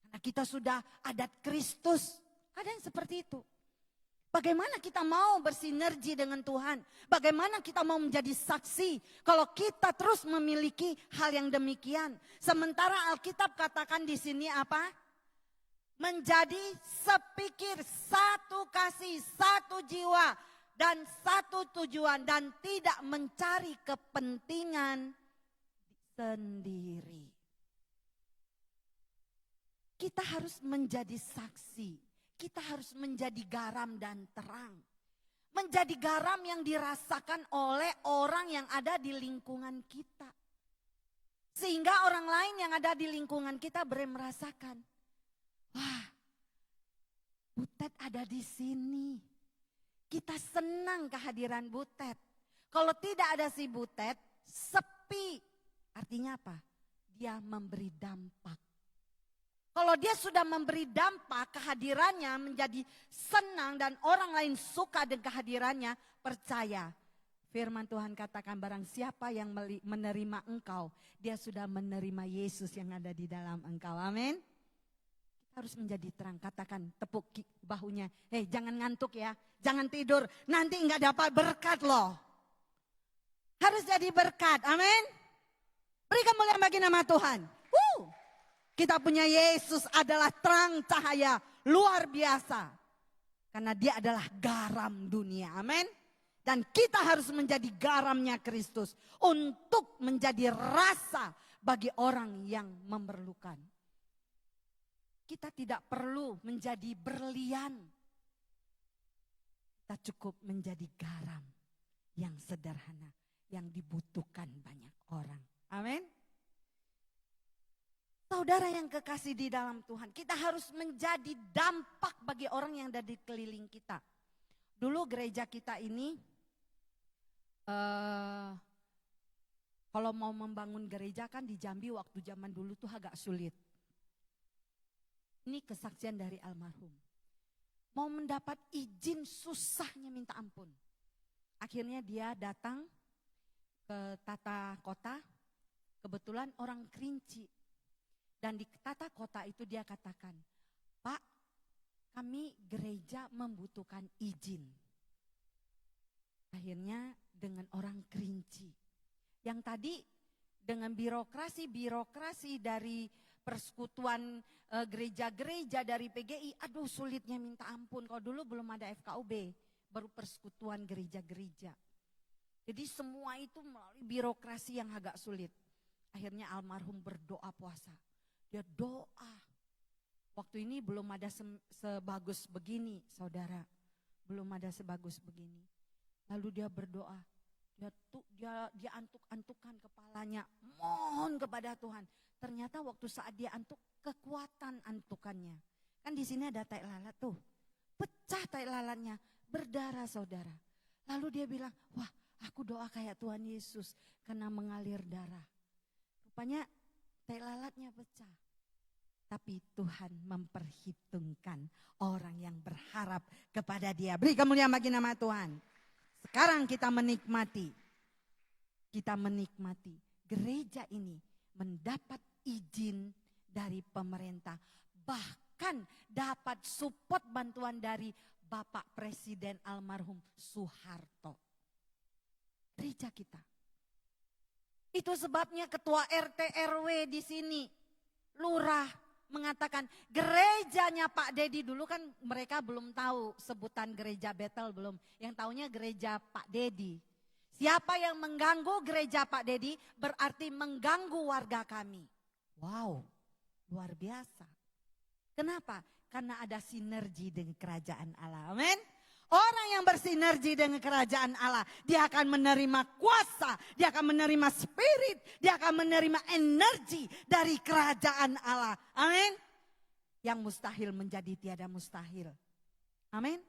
karena kita sudah adat Kristus. Ada yang seperti itu. Bagaimana kita mau bersinergi dengan Tuhan? Bagaimana kita mau menjadi saksi kalau kita terus memiliki hal yang demikian? Sementara Alkitab katakan di sini apa? Menjadi sepikir, satu kasih, satu jiwa, dan satu tujuan, dan tidak mencari kepentingan sendiri. Kita harus menjadi saksi, kita harus menjadi garam dan terang. Menjadi garam yang dirasakan oleh orang yang ada di lingkungan kita. Sehingga orang lain yang ada di lingkungan kita merasakan, wah, Butet ada di sini. Kita senang kehadiran Butet. Kalau tidak ada si Butet, sepi. Artinya apa? Dia memberi dampak. Kalau dia sudah memberi dampak, kehadirannya menjadi senang dan orang lain suka dengan kehadirannya, percaya Firman Tuhan katakan barang siapa yang menerima engkau, dia sudah menerima Yesus yang ada di dalam engkau. Amin. Kita harus menjadi terang. Katakan, tepuk bahunya. Hei, jangan ngantuk ya, jangan tidur. Nanti enggak dapat berkat loh. Harus jadi berkat. Amin. Beri kemuliaan bagi nama Tuhan. Kita punya Yesus adalah terang cahaya luar biasa. Karena dia adalah garam dunia. Amin. Dan kita harus menjadi garamnya Kristus untuk menjadi rasa bagi orang yang memerlukan. Kita tidak perlu menjadi berlian. Kita cukup menjadi garam yang sederhana, yang dibutuhkan banyak orang. Amin. Saudara yang kekasih di dalam Tuhan, kita harus menjadi dampak bagi orang yang ada di keliling kita. Dulu gereja kita ini, kalau mau membangun gereja kan di Jambi waktu zaman dulu tuh agak sulit. Ini kesaksian dari almarhum. Mau mendapat izin susahnya minta ampun. Akhirnya dia datang ke tata kota, kebetulan orang Kerinci. Dan di tata kota itu dia katakan, Pak, kami gereja membutuhkan izin. Akhirnya dengan orang Kerinci. Yang tadi dengan birokrasi dari persekutuan gereja-gereja dari PGI, aduh sulitnya minta ampun. Kalau dulu belum ada FKUB, baru persekutuan gereja-gereja. Jadi semua itu melalui birokrasi yang agak sulit. Akhirnya almarhum berdoa puasa. Dia doa. Waktu ini belum ada sebagus begini, saudara. Belum ada sebagus begini. Lalu dia berdoa. Dia antuk-antukan kepalanya. Mohon kepada Tuhan. Ternyata waktu saat dia antuk, kekuatan antukannya. Kan di sini ada tai lalat tuh. Pecah tai lalatnya. Berdarah, saudara. Lalu dia bilang, wah, aku doa kayak Tuhan Yesus. Karena mengalir darah. Rupanya tai lalatnya pecah. Tapi Tuhan memperhitungkan orang yang berharap kepada dia. Beri kemuliaan bagi nama Tuhan. Sekarang kita menikmati gereja ini mendapat izin dari pemerintah. Bahkan dapat support bantuan dari Bapak Presiden almarhum Soeharto. Gereja kita. Itu sebabnya ketua RT RW di sini, lurah, mengatakan gerejanya Pak Dedi. Dulu kan mereka belum tahu sebutan gereja Betel, belum. Yang taunya gereja Pak Dedi. Siapa yang mengganggu gereja Pak Dedi berarti mengganggu warga kami. Wow, luar biasa. Kenapa? Karena ada sinergi dengan kerajaan Allah. Amin. Orang yang bersinergi dengan kerajaan Allah, dia akan menerima kuasa, dia akan menerima spirit, dia akan menerima energi dari kerajaan Allah. Amin. Yang mustahil menjadi tiada mustahil. Amin.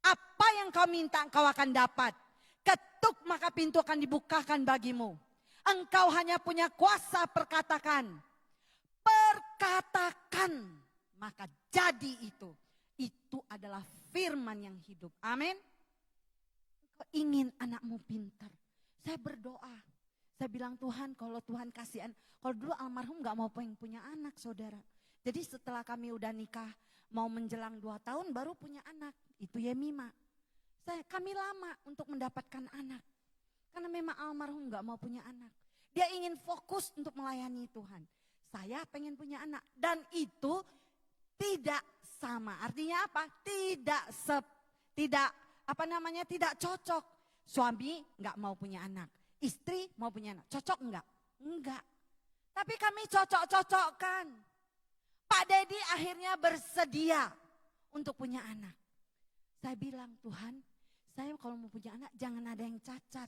Apa yang kau minta engkau akan dapat. Ketuk maka pintu akan dibukakan bagimu. Engkau hanya punya kuasa perkatakan. Perkatakan maka jadi itu. Itu adalah firman yang hidup. Amin. Engkau ingin anakmu pintar. Saya berdoa. Saya bilang Tuhan, kalau Tuhan kasihan. Kalau dulu almarhum gak mau punya anak, saudara. Jadi setelah kami udah nikah, mau menjelang 2 tahun baru punya anak. Itu Yemima. Kami lama untuk mendapatkan anak. Karena memang almarhum gak mau punya anak. Dia ingin fokus untuk melayani Tuhan. Saya pengen punya anak. Dan itu tidak sama. Artinya apa? Tidak cocok. Suami nggak mau punya anak, istri mau punya anak. Cocok enggak? Enggak. Tapi kami cocok-cocokkan. Pak Dedi akhirnya bersedia untuk punya anak. Saya bilang, Tuhan, saya kalau mau punya anak jangan ada yang cacat.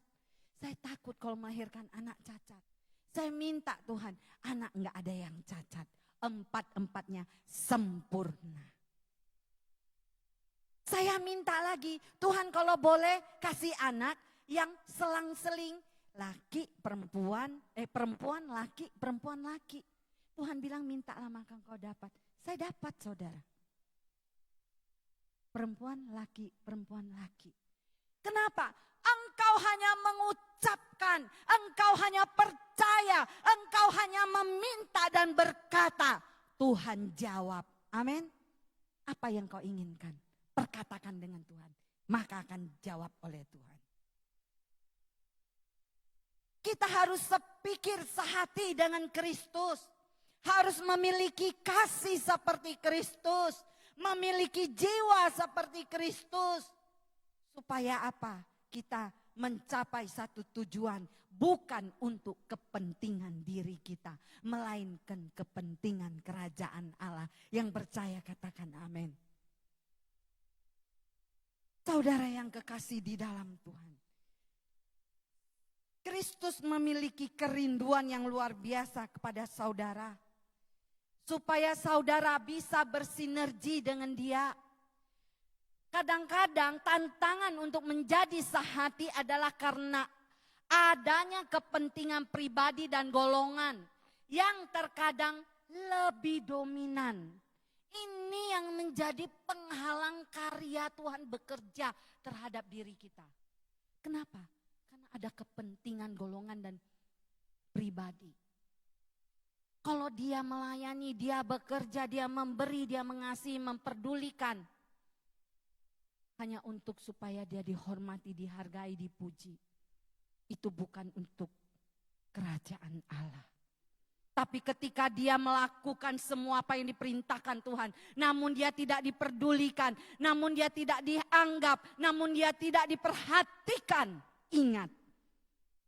Saya takut kalau melahirkan anak cacat. Saya minta Tuhan, anak enggak ada yang cacat. 4-4-nya sempurna. Saya minta lagi, Tuhan kalau boleh kasih anak yang selang-seling. Laki, perempuan, perempuan, laki, perempuan, laki. Tuhan bilang mintalah maka engkau dapat. Saya dapat, saudara. Perempuan, laki, perempuan, laki. Kenapa? Engkau engkau hanya mengucapkan, engkau hanya percaya, engkau hanya meminta dan berkata, Tuhan jawab. Amin. Apa yang kau inginkan, perkatakan dengan Tuhan, maka akan jawab oleh Tuhan. Kita harus sepikir sehati dengan Kristus. Harus memiliki kasih seperti Kristus. Memiliki jiwa seperti Kristus. Supaya apa? Kita mencapai satu tujuan. Bukan untuk kepentingan diri kita. Melainkan kepentingan kerajaan Allah. Yang percaya katakan amin. Saudara yang kekasih di dalam Tuhan. Kristus memiliki kerinduan yang luar biasa kepada saudara. Supaya saudara bisa bersinergi dengan dia. Kadang-kadang tantangan untuk menjadi sehati adalah karena adanya kepentingan pribadi dan golongan. Yang terkadang lebih dominan. Ini yang menjadi penghalang karya Tuhan bekerja terhadap diri kita. Kenapa? Ada kepentingan golongan dan pribadi. Kalau dia melayani, dia bekerja, dia memberi, dia mengasihi, memperdulikan. Hanya untuk supaya dia dihormati, dihargai, dipuji. Itu bukan untuk kerajaan Allah. Tapi ketika dia melakukan semua apa yang diperintahkan Tuhan. Namun dia tidak diperdulikan, namun dia tidak dianggap, namun dia tidak diperhatikan. Ingat.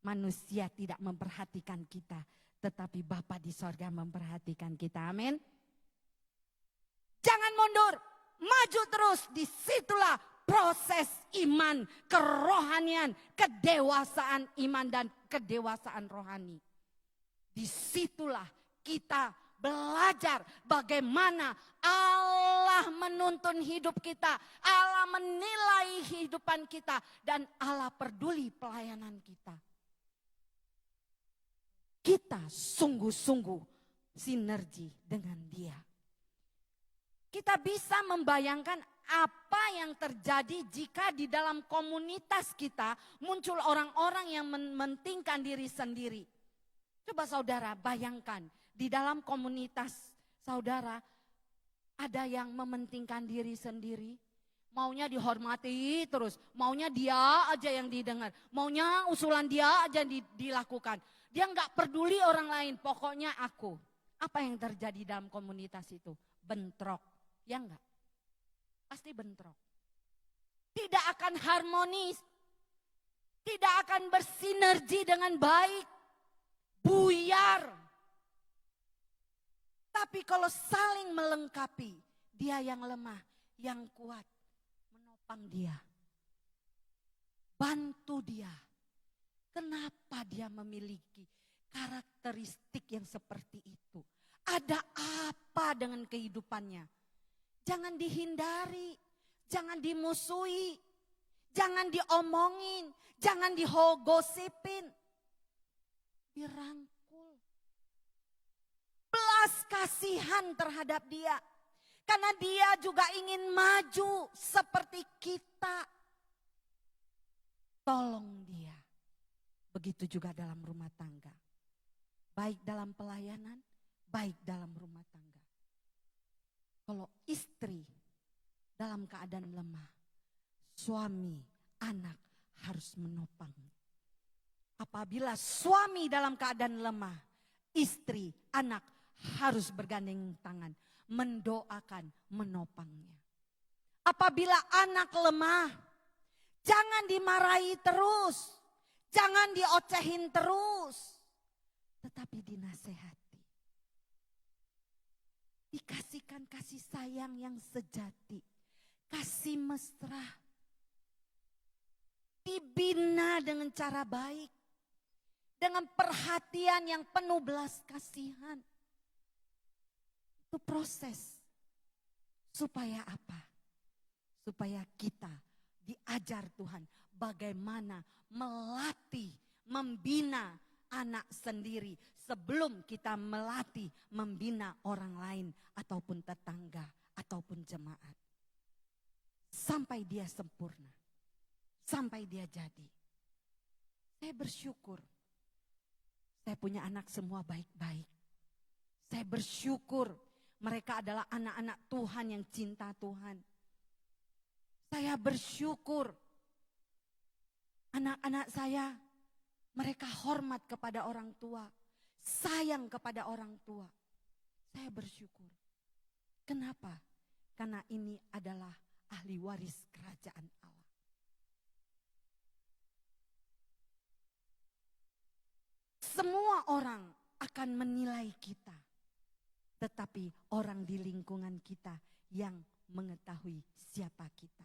Manusia tidak memperhatikan kita, tetapi Bapa di sorga memperhatikan kita. Amin. Jangan mundur, maju terus. Disitulah proses iman, kerohanian, kedewasaan iman dan kedewasaan rohani. Disitulah kita belajar bagaimana Allah menuntun hidup kita, Allah menilai kehidupan kita, dan Allah peduli pelayanan kita. Kita sungguh-sungguh sinergi dengan dia. Kita bisa membayangkan apa yang terjadi jika di dalam komunitas kita muncul orang-orang yang mementingkan diri sendiri. Coba saudara bayangkan, di dalam komunitas saudara ada yang mementingkan diri sendiri. Maunya dihormati terus, maunya dia aja yang didengar, maunya usulan dia aja dilakukan. Dia nggak peduli orang lain, pokoknya aku. Apa yang terjadi dalam komunitas itu? Bentrok, ya enggak? Pasti bentrok. Tidak akan harmonis, tidak akan bersinergi dengan baik, buyar. Tapi kalau saling melengkapi, dia yang lemah, yang kuat, menopang dia, bantu dia. Kenapa dia memiliki karakteristik yang seperti itu? Ada apa dengan kehidupannya? Jangan dihindari, jangan dimusuhi, jangan diomongin, jangan dihogosipin. Dirangkul. Belas kasihan terhadap dia. Karena dia juga ingin maju seperti kita. Tolong dia. Begitu juga dalam rumah tangga. Baik dalam pelayanan, baik dalam rumah tangga. Kalau istri dalam keadaan lemah, suami, anak harus menopang. Apabila suami dalam keadaan lemah, istri, anak harus bergandeng tangan, mendoakan, menopangnya. Apabila anak lemah, jangan dimarahi terus. Jangan diocehin terus, tetapi dinasehati. Dikasihkan kasih sayang yang sejati, kasih mesra. Dibina dengan cara baik, dengan perhatian yang penuh belas kasihan. Itu proses. Supaya apa? Supaya kita diajar Tuhan bagaimana melatih, membina anak sendiri sebelum kita melatih, membina orang lain ataupun tetangga ataupun jemaat. Sampai dia sempurna, sampai dia jadi. Saya bersyukur. Saya punya anak semua baik-baik. Saya bersyukur mereka adalah anak-anak Tuhan yang cinta Tuhan. Saya bersyukur anak-anak saya, mereka hormat kepada orang tua, sayang kepada orang tua. Saya bersyukur. Kenapa? Karena ini adalah ahli waris kerajaan Allah. Semua orang akan menilai kita, tetapi orang di lingkungan kita yang mengetahui siapa kita.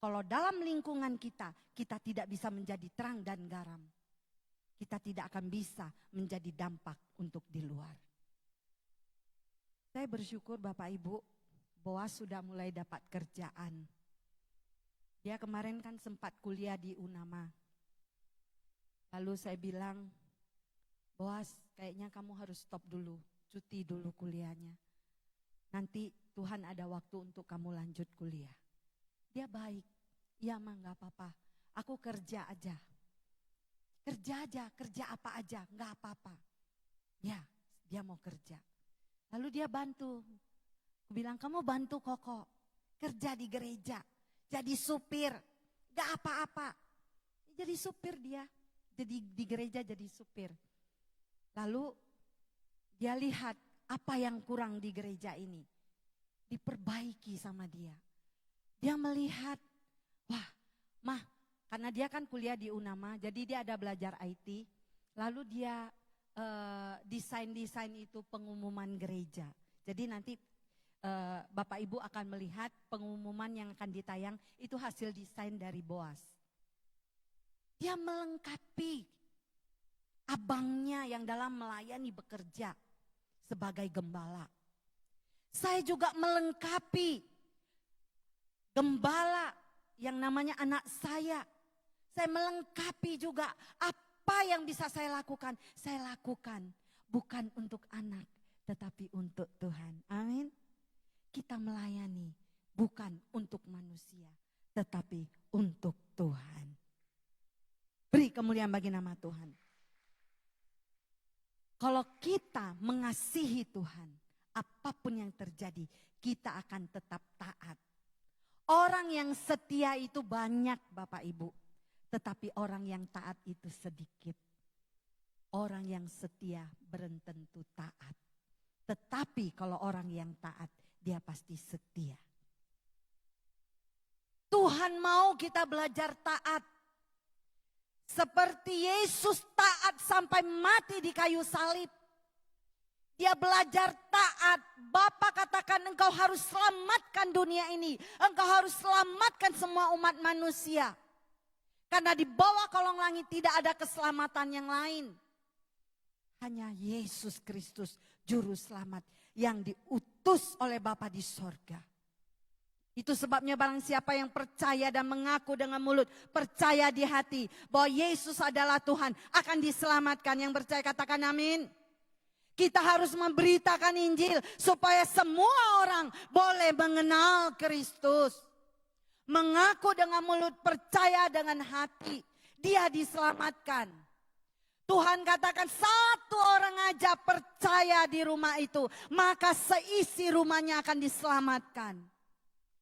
Kalau dalam lingkungan kita, kita tidak bisa menjadi terang dan garam. Kita tidak akan bisa menjadi dampak untuk di luar. Saya bersyukur Bapak Ibu, Boas sudah mulai dapat kerjaan. Dia kemarin kan sempat kuliah di Unama. Lalu saya bilang, Boas kayaknya kamu harus stop dulu, cuti dulu kuliahnya. Nanti Tuhan ada waktu untuk kamu lanjut kuliah. Dia baik, iya mah gak apa-apa, aku kerja aja. Kerja apa aja, gak apa-apa. Ya, dia mau kerja. Lalu dia bantu, aku bilang kamu bantu Koko, kerja di gereja, jadi supir, gak apa-apa. Jadi supir dia, jadi di gereja jadi supir. Lalu dia lihat apa yang kurang di gereja ini, diperbaiki sama dia. Dia melihat, wah mah, karena dia kan kuliah di Unama, jadi dia ada belajar IT. Lalu dia desain-desain itu pengumuman gereja. Jadi nanti Bapak Ibu akan melihat pengumuman yang akan ditayang, itu hasil desain dari Boas. Dia melengkapi abangnya yang dalam melayani bekerja sebagai gembala. Saya juga melengkapi gembala yang namanya anak saya. Saya melengkapi juga apa yang bisa saya lakukan. Saya lakukan bukan untuk anak, tetapi untuk Tuhan. Amin. Kita melayani bukan untuk manusia, tetapi untuk Tuhan. Beri kemuliaan bagi nama Tuhan. Kalau kita mengasihi Tuhan, apapun yang terjadi, kita akan tetap taat. Orang yang setia itu banyak Bapak Ibu, tetapi orang yang taat itu sedikit. Orang yang setia belum tentu taat. Tetapi kalau orang yang taat, dia pasti setia. Tuhan mau kita belajar taat. Seperti Yesus taat sampai mati di kayu salib. Dia belajar taat. Bapa katakan engkau harus selamatkan dunia ini. Engkau harus selamatkan semua umat manusia. Karena di bawah kolong langit tidak ada keselamatan yang lain. Hanya Yesus Kristus juru selamat yang diutus oleh Bapa di sorga. Itu sebabnya barang siapa yang percaya dan mengaku dengan mulut, percaya di hati bahwa Yesus adalah Tuhan, akan diselamatkan. Yang percaya katakan amin. Kita harus memberitakan Injil supaya semua orang boleh mengenal Kristus. Mengaku dengan mulut, percaya dengan hati, dia diselamatkan. Tuhan katakan satu orang aja percaya di rumah itu, maka seisi rumahnya akan diselamatkan.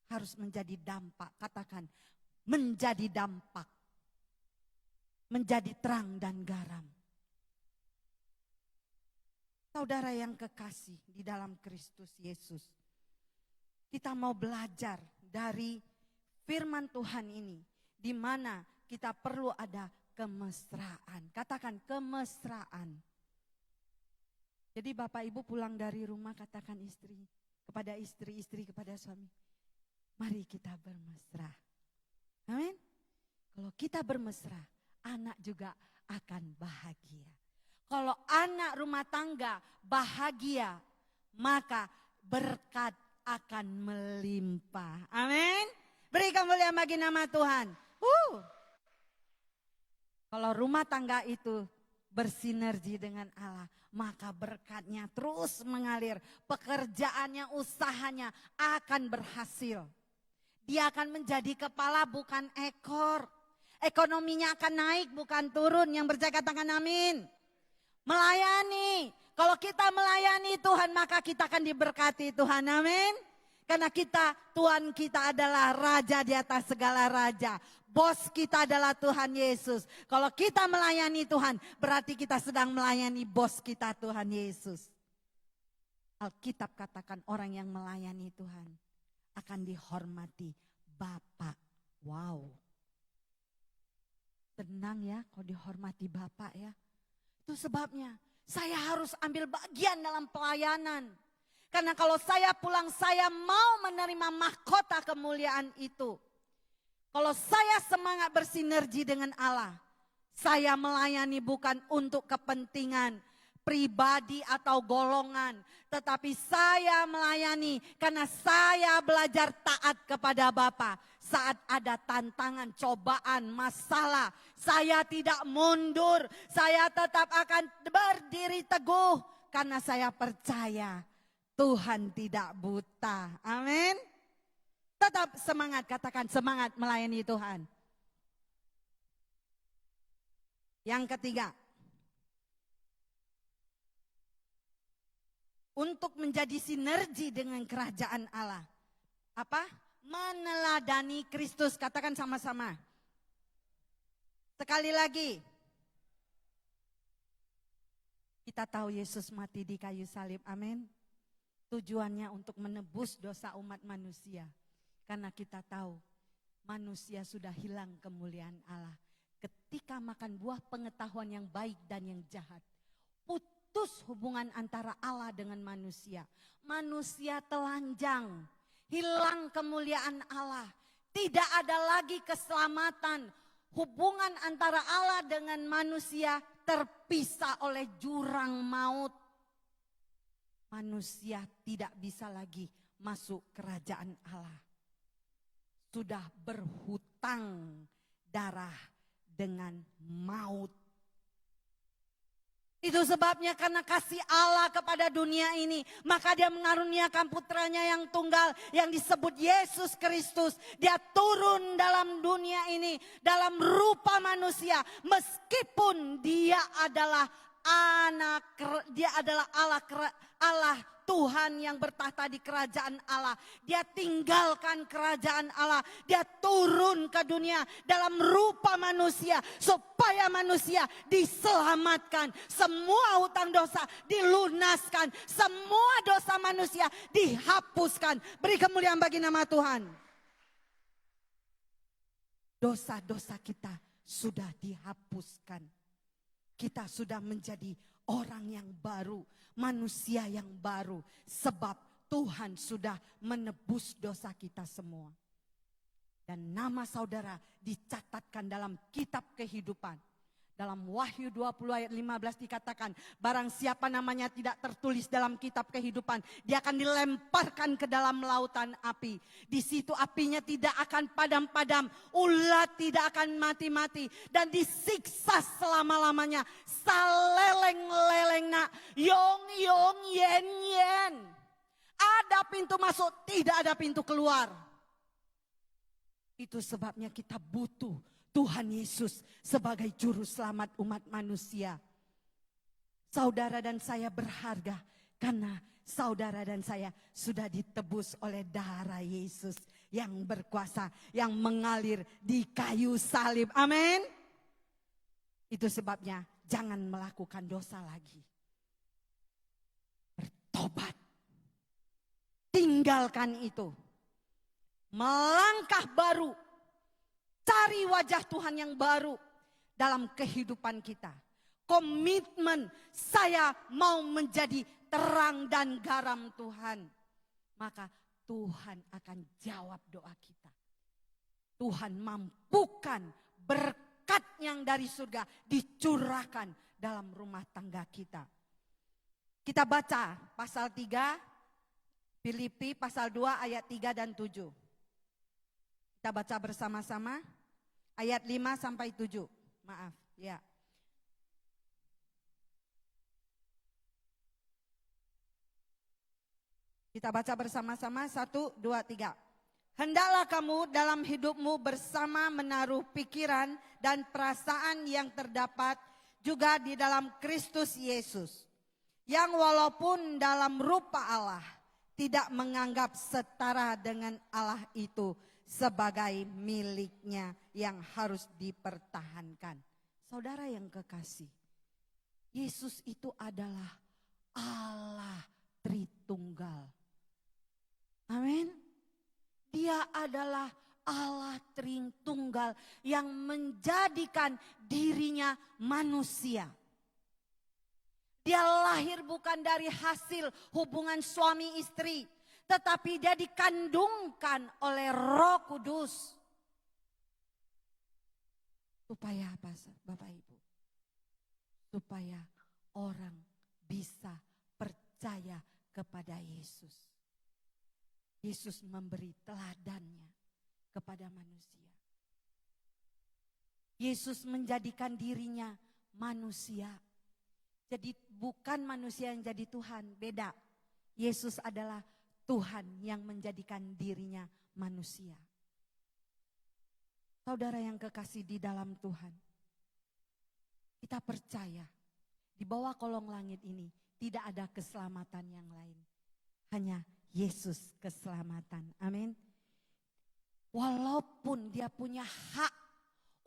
Harus menjadi dampak, katakan menjadi dampak. Menjadi terang dan garam. Saudara yang kekasih di dalam Kristus Yesus. Kita mau belajar dari firman Tuhan ini. Di mana kita perlu ada kemesraan. Katakan kemesraan. Jadi Bapak Ibu pulang dari rumah katakan istri. Kepada istri, istri kepada suami. Mari kita bermesra. Amin. Kalau kita bermesra, anak juga akan bahagia. Kalau anak rumah tangga bahagia, maka berkat akan melimpah. Amin. Beri kemuliaan bagi nama Tuhan. Kalau rumah tangga itu bersinergi dengan Allah, maka berkatnya terus mengalir. Pekerjaannya, usahanya akan berhasil. Dia akan menjadi kepala bukan ekor. Ekonominya akan naik bukan turun. Yang percaya katakan amin. Melayani. Kalau kita melayani Tuhan maka kita akan diberkati Tuhan. Amin. Karena Tuhan kita adalah Raja di atas segala raja. Bos kita adalah Tuhan Yesus. Kalau kita melayani Tuhan berarti kita sedang melayani bos kita Tuhan Yesus. Alkitab katakan orang yang melayani Tuhan akan dihormati Bapa. Wow. Tenang ya kalau dihormati Bapa ya. Itu sebabnya saya harus ambil bagian dalam pelayanan. Karena kalau saya pulang saya mau menerima mahkota kemuliaan itu. Kalau saya semangat bersinergi dengan Allah. Saya melayani bukan untuk kepentingan pribadi atau golongan. Tetapi saya melayani karena saya belajar taat kepada Bapa. Saat ada tantangan, cobaan, masalah, saya tidak mundur. Saya tetap akan berdiri teguh karena saya percaya Tuhan tidak buta. Amin. Tetap semangat, katakan semangat melayani Tuhan. Yang ketiga, untuk menjadi sinergi dengan kerajaan Allah. Apa? Meneladani Kristus. Katakan sama-sama. Sekali lagi. Kita tahu Yesus mati di kayu salib. Amin. Tujuannya untuk menebus dosa umat manusia. Karena kita tahu manusia sudah hilang kemuliaan Allah. Ketika makan buah pengetahuan yang baik dan yang jahat. Putus hubungan antara Allah dengan manusia. Manusia telanjang. Hilang kemuliaan Allah. Tidak ada lagi keselamatan. Hubungan antara Allah dengan manusia terpisah oleh jurang maut. Manusia tidak bisa lagi masuk kerajaan Allah. Sudah berhutang darah dengan maut. Itu sebabnya karena kasih Allah kepada dunia ini. Maka dia mengaruniakan putranya yang tunggal yang disebut Yesus Kristus. Dia turun dalam dunia ini dalam rupa manusia. Meskipun dia adalah Allah Tuhan yang bertahta di kerajaan Allah. Dia tinggalkan kerajaan Allah. Dia turun ke dunia dalam rupa manusia. Supaya manusia diselamatkan. Semua hutang dosa dilunaskan. Semua dosa manusia dihapuskan. Beri kemuliaan bagi nama Tuhan. Dosa-dosa kita sudah dihapuskan. Kita sudah menjadi orang yang baru. Manusia yang baru, sebab Tuhan sudah menebus dosa kita semua. Dan nama saudara dicatatkan dalam kitab kehidupan. Dalam Wahyu 20 ayat 15 dikatakan, barang siapa namanya tidak tertulis dalam kitab kehidupan, dia akan dilemparkan ke dalam lautan api. Di situ apinya tidak akan padam-padam, ulat tidak akan mati-mati, dan disiksa selama-lamanya. Saleleng-leleng nak, yong-yong yen-yen. Ada pintu masuk, tidak ada pintu keluar. Itu sebabnya kita butuh Tuhan Yesus sebagai juru selamat umat manusia. Saudara dan saya berharga karena saudara dan saya sudah ditebus oleh darah Yesus yang berkuasa, yang mengalir di kayu salib. Amin. Itu sebabnya jangan melakukan dosa lagi. Bertobat. Tinggalkan itu. Melangkah baru. Cari wajah Tuhan yang baru dalam kehidupan kita. Komitmen saya mau menjadi terang dan garam Tuhan. Maka Tuhan akan jawab doa kita. Tuhan mampukan berkat yang dari surga dicurahkan dalam rumah tangga kita. Kita baca pasal 3, Filipi pasal 2 ayat 3 dan 7. Kita baca bersama-sama ayat 5 sampai 7. Maaf, ya. Kita baca bersama-sama 1, 2, 3. Hendaklah kamu dalam hidupmu bersama menaruh pikiran dan perasaan yang terdapat juga di dalam Kristus Yesus. Yang walaupun dalam rupa Allah tidak menganggap setara dengan Allah itu sebagai miliknya yang harus dipertahankan. Saudara yang kekasih, Yesus itu adalah Allah Tritunggal. Amin. Dia adalah Allah Tritunggal yang menjadikan dirinya manusia. Dia lahir bukan dari hasil hubungan suami istri, tetapi dia dikandungkan oleh Roh Kudus. Supaya apa, Bapak Ibu? Supaya orang bisa percaya kepada Yesus. Yesus memberi teladannya kepada manusia. Yesus menjadikan dirinya manusia. Jadi bukan manusia yang jadi Tuhan, beda. Yesus adalah Tuhan yang menjadikan dirinya manusia. Saudara yang kekasih di dalam Tuhan, kita percaya di bawah kolong langit ini tidak ada keselamatan yang lain. Hanya Yesus keselamatan. Amin. Walaupun dia punya hak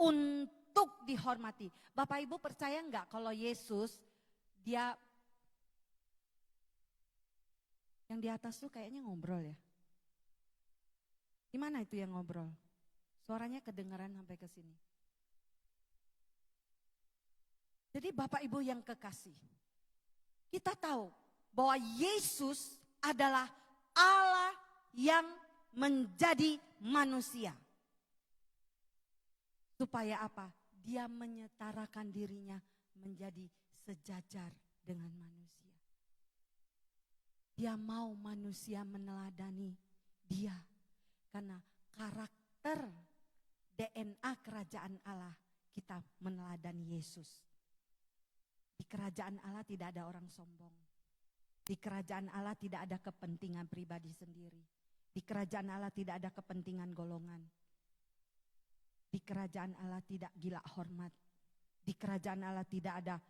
untuk dihormati. Bapak Ibu percaya enggak kalau Yesus dia yang di atas tuh kayaknya ngobrol ya? Di mana itu yang ngobrol? Suaranya kedengaran sampai ke sini. Jadi Bapak Ibu yang kekasih, kita tahu bahwa Yesus adalah Allah yang menjadi manusia. Supaya apa? Dia menyetarakan dirinya menjadi sejajar dengan manusia. Dia mau manusia meneladani dia. Karena karakter DNA kerajaan Allah kita meneladani Yesus. Di kerajaan Allah tidak ada orang sombong. Di kerajaan Allah tidak ada kepentingan pribadi sendiri. Di kerajaan Allah tidak ada kepentingan golongan. Di kerajaan Allah tidak gila hormat. Di kerajaan Allah tidak ada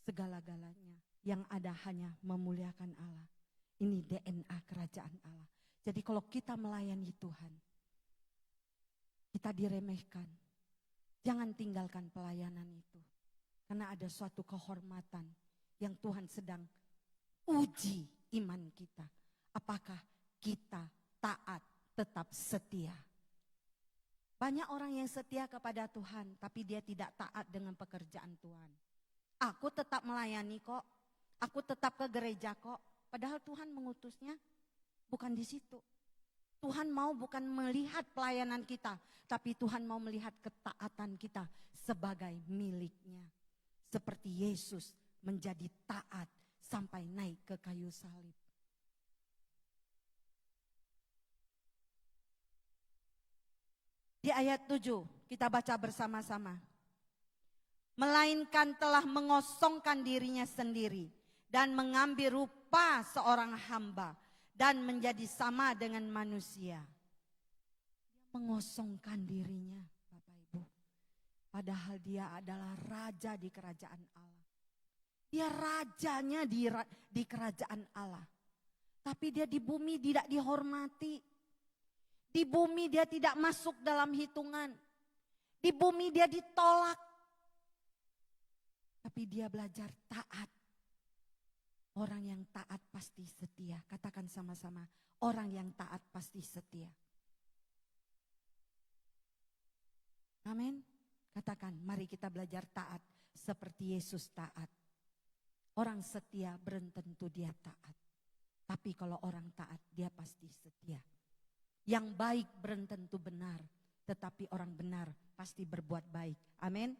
segala-galanya. Yang ada hanya memuliakan Allah. Ini DNA kerajaan Allah. Jadi kalau kita melayani Tuhan, kita diremehkan. Jangan tinggalkan pelayanan itu. Karena ada suatu kehormatan yang Tuhan sedang uji iman kita. Apakah kita taat, tetap setia? Banyak orang yang setia kepada Tuhan, tapi dia tidak taat dengan pekerjaan Tuhan. Aku tetap melayani kok, aku tetap ke gereja kok. Padahal Tuhan mengutusnya bukan di situ. Tuhan mau bukan melihat pelayanan kita, tapi Tuhan mau melihat ketaatan kita sebagai miliknya. Seperti Yesus menjadi taat sampai naik ke kayu salib. Di ayat 7 kita baca bersama-sama. Melainkan telah mengosongkan dirinya sendiri dan mengambil rupa seorang hamba dan menjadi sama dengan manusia. Dia mengosongkan dirinya, Bapak Ibu. Padahal dia adalah raja di kerajaan Allah. Dia rajanya di kerajaan Allah. Tapi dia di bumi tidak dihormati. Di bumi dia tidak masuk dalam hitungan. Di bumi dia ditolak. Tapi dia belajar taat. Orang yang taat pasti setia. Katakan sama-sama, orang yang taat pasti setia. Amin. Katakan, mari kita belajar taat seperti Yesus taat. Orang setia belum tentu dia taat. Tapi kalau orang taat, dia pasti setia. Yang baik belum tentu benar. Tetapi orang benar pasti berbuat baik. Amin.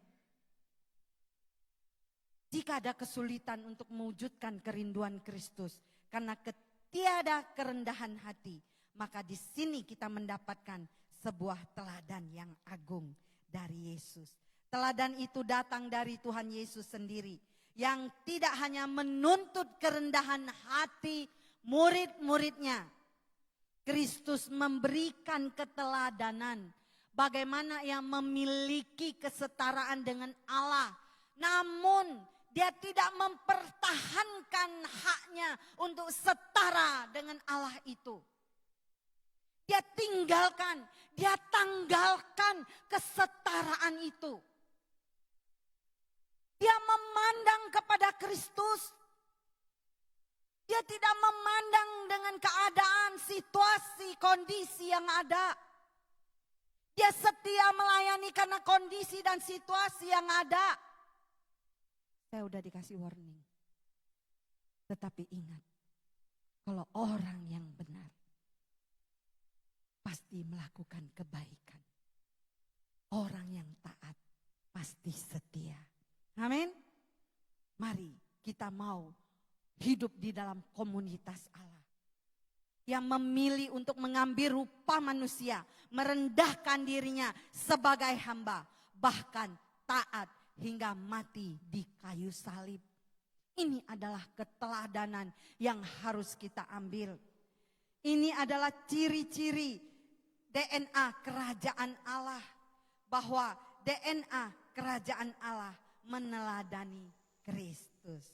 Jika ada kesulitan untuk mewujudkan kerinduan Kristus. Karena ketiada kerendahan hati. Maka di sini kita mendapatkan sebuah teladan yang agung dari Yesus. Teladan itu datang dari Tuhan Yesus sendiri. Yang tidak hanya menuntut kerendahan hati murid-muridnya. Kristus memberikan keteladanan bagaimana ia memiliki kesetaraan dengan Allah. Namun dia tidak mempertahankan haknya untuk setara dengan Allah itu. Dia tinggalkan, dia tanggalkan kesetaraan itu. Dia memandang kepada Kristus. Dia tidak memandang dengan keadaan, situasi, kondisi yang ada. Dia setia melayani karena kondisi dan situasi yang ada. Saya udah dikasih warning. Tetapi ingat, kalau orang yang benar pasti melakukan kebaikan. Orang yang taat pasti setia. Amin. Mari kita mau hidup di dalam komunitas Allah. Yang memilih untuk mengambil rupa manusia, merendahkan dirinya sebagai hamba, bahkan taat hingga mati di kayu salib. Ini adalah keteladanan yang harus kita ambil. Ini adalah ciri-ciri DNA kerajaan Allah. Bahwa DNA kerajaan Allah meneladani Kristus.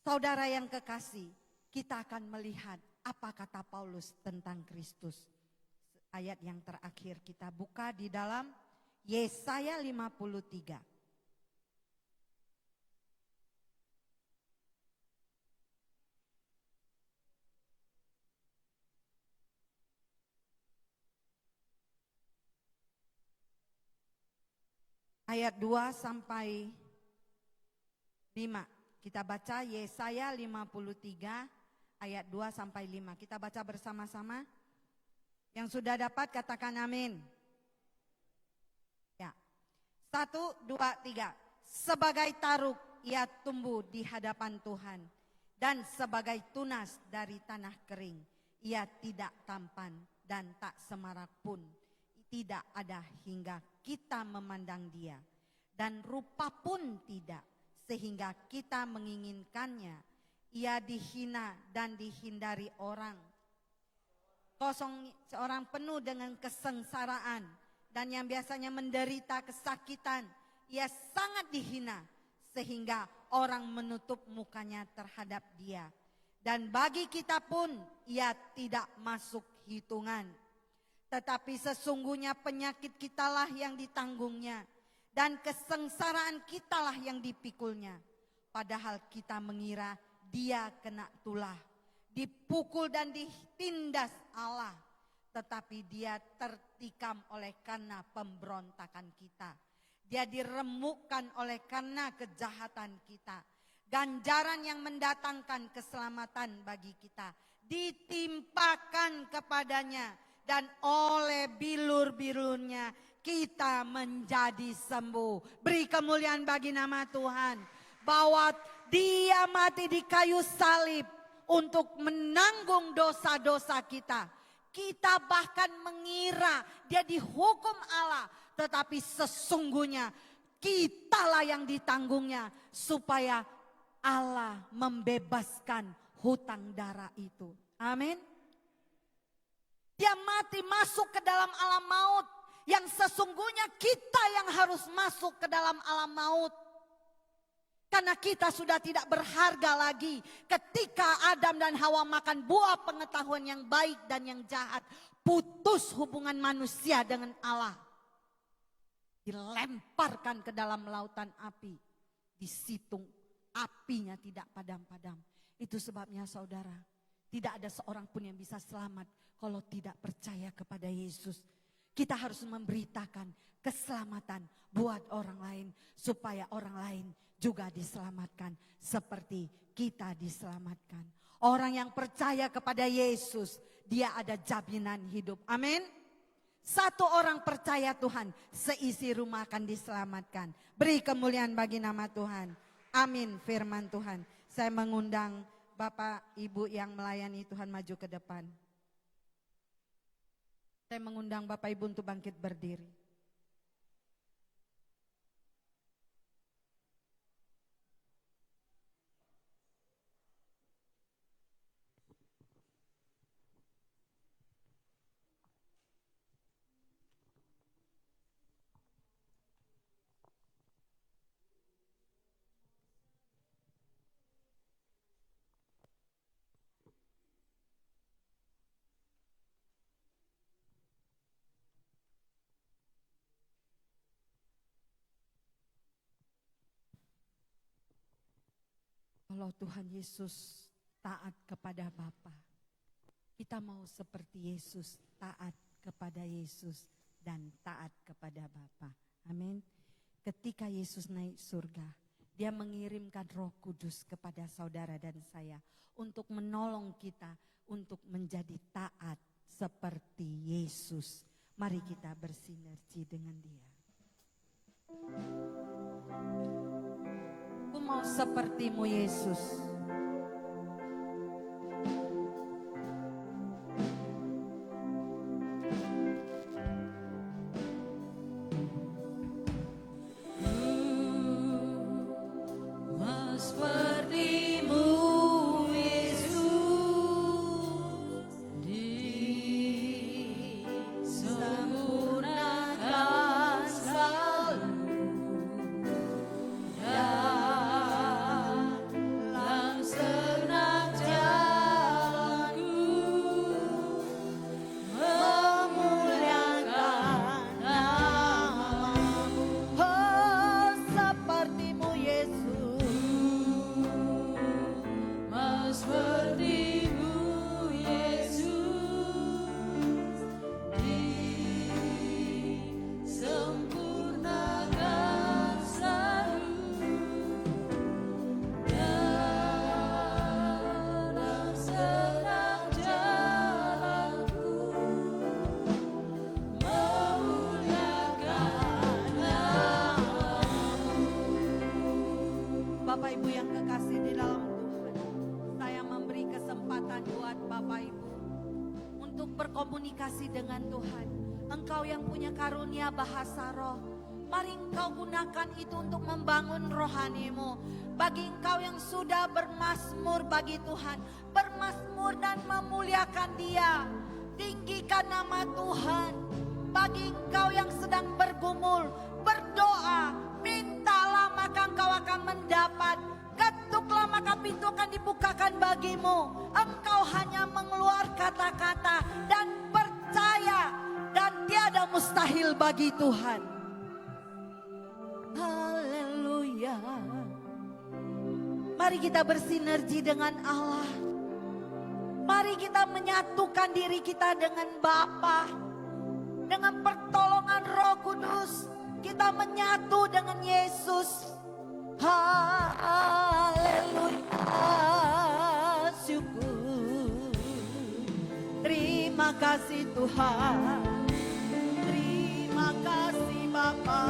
Saudara yang kekasih, kita akan melihat apa kata Paulus tentang Kristus. Ayat yang terakhir kita buka di dalam Yesaya 53. Ayat 2 sampai 5. Kita baca Yesaya 53 ayat 2 sampai 5. Kita baca bersama-sama. Yang sudah dapat katakan amin. Ya. 1, 2, 3. Sebagai taruk ia tumbuh di hadapan Tuhan. Dan sebagai tunas dari tanah kering. Ia tidak tampan dan tak semarak pun. Tidak ada hingga kita memandang dia. Dan rupa pun tidak. Sehingga kita menginginkannya. Ia dihina dan dihindari orang. Seorang penuh dengan kesengsaraan. Dan yang biasanya menderita kesakitan. Ia sangat dihina. Sehingga orang menutup mukanya terhadap dia. Dan bagi kita pun ia tidak masuk hitungan. Tetapi sesungguhnya penyakit kitalah yang ditanggungnya. Dan kesengsaraan kitalah yang dipikulnya. Padahal kita mengira dia kena tulah. Dipukul dan ditindas Allah. Tetapi dia tertikam oleh karena pemberontakan kita. Dia diremukkan oleh karena kejahatan kita. Ganjaran yang mendatangkan keselamatan bagi kita ditimpakan kepadanya. Dan oleh bilur-bilurnya kita menjadi sembuh. Beri kemuliaan bagi nama Tuhan. Bahwa dia mati di kayu salib untuk menanggung dosa-dosa kita. Kita bahkan mengira dia dihukum Allah. Tetapi sesungguhnya kitalah yang ditanggungnya. Supaya Allah membebaskan hutang darah itu. Amin. Dia mati masuk ke dalam alam maut. Yang sesungguhnya kita yang harus masuk ke dalam alam maut. Karena kita sudah tidak berharga lagi. Ketika Adam dan Hawa makan buah pengetahuan yang baik dan yang jahat. Putus hubungan manusia dengan Allah. Dilemparkan ke dalam lautan api. Di situ apinya tidak padam-padam. Itu sebabnya saudara. Tidak ada seorang pun yang bisa selamat. Kalau tidak percaya kepada Yesus. Kita harus memberitakan keselamatan buat orang lain. Supaya orang lain juga diselamatkan. Seperti kita diselamatkan. Orang yang percaya kepada Yesus. Dia ada jaminan hidup. Amin. Satu orang percaya Tuhan. Seisi rumah akan diselamatkan. Beri kemuliaan bagi nama Tuhan. Amin firman Tuhan. Saya mengundang Bapak Ibu yang melayani Tuhan maju ke depan. Saya mengundang Bapak Ibu untuk bangkit berdiri. Kalau Tuhan Yesus taat kepada Bapa, kita mau seperti Yesus, taat kepada Yesus dan taat kepada Bapa. Amin. Ketika Yesus naik surga, Dia mengirimkan Roh Kudus kepada saudara dan saya untuk menolong kita untuk menjadi taat seperti Yesus. Mari kita bersinergi dengan Dia. Aku mau seperti-Mu Yesus. Bapak Ibu yang kekasih di dalam Tuhan, saya memberi kesempatan buat Bapak Ibu untuk berkomunikasi dengan Tuhan. Engkau yang punya karunia bahasa roh, mari engkau gunakan itu untuk membangun rohanimu. Bagi engkau yang sudah bermazmur bagi Tuhan, bermazmur dan memuliakan Dia, tinggikan nama Tuhan. Bagi engkau yang sedang bergumul, berdoa, mintalah maka engkau akan mendapat. Ketuklah maka pintu akan dibukakan bagimu. Engkau hanya mengeluar kata-kata dan percaya, dan tiada mustahil bagi Tuhan. Haleluya. Mari kita bersinergi dengan Allah. Mari kita menyatukan diri kita dengan Bapa. Dengan pertolongan Roh Kudus, kita menyatu dengan Yesus. Haleluya, syukur. Terima kasih Tuhan. Terima kasih Bapa.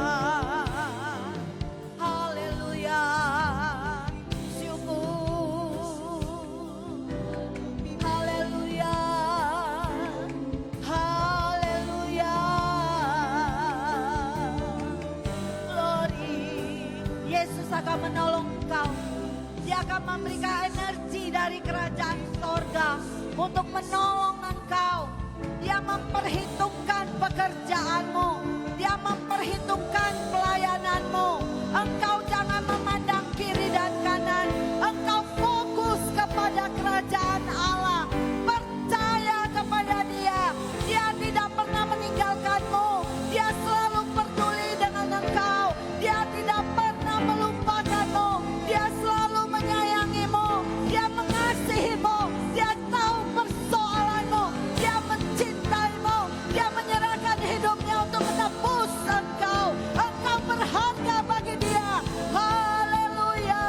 Haleluya, syukur. Haleluya. Haleluya. Glory. Yesus akan menolong engkau. Dia akan memberikan energi dari kerajaan sorga untuk menolong engkau. Dia memperhitungkan pekerjaanmu. Dia memperhitungkan pelayananmu. Engkau jangan memandang kiri dan kanan. Engkau fokus kepada kerajaan Allah. Percaya kepada Dia. Dia tidak pernah meninggalkanmu. Dia selalu peduli dengan engkau. Dia tidak pernah melupakanmu. Dia selalu menyayangimu. Dia mengasihimu. Dia tahu persoalanmu. Dia mencintaimu. Dia menyerahkan hidupnya untuk menebus engkau. Engkau berharga bagi Dia. Haleluya.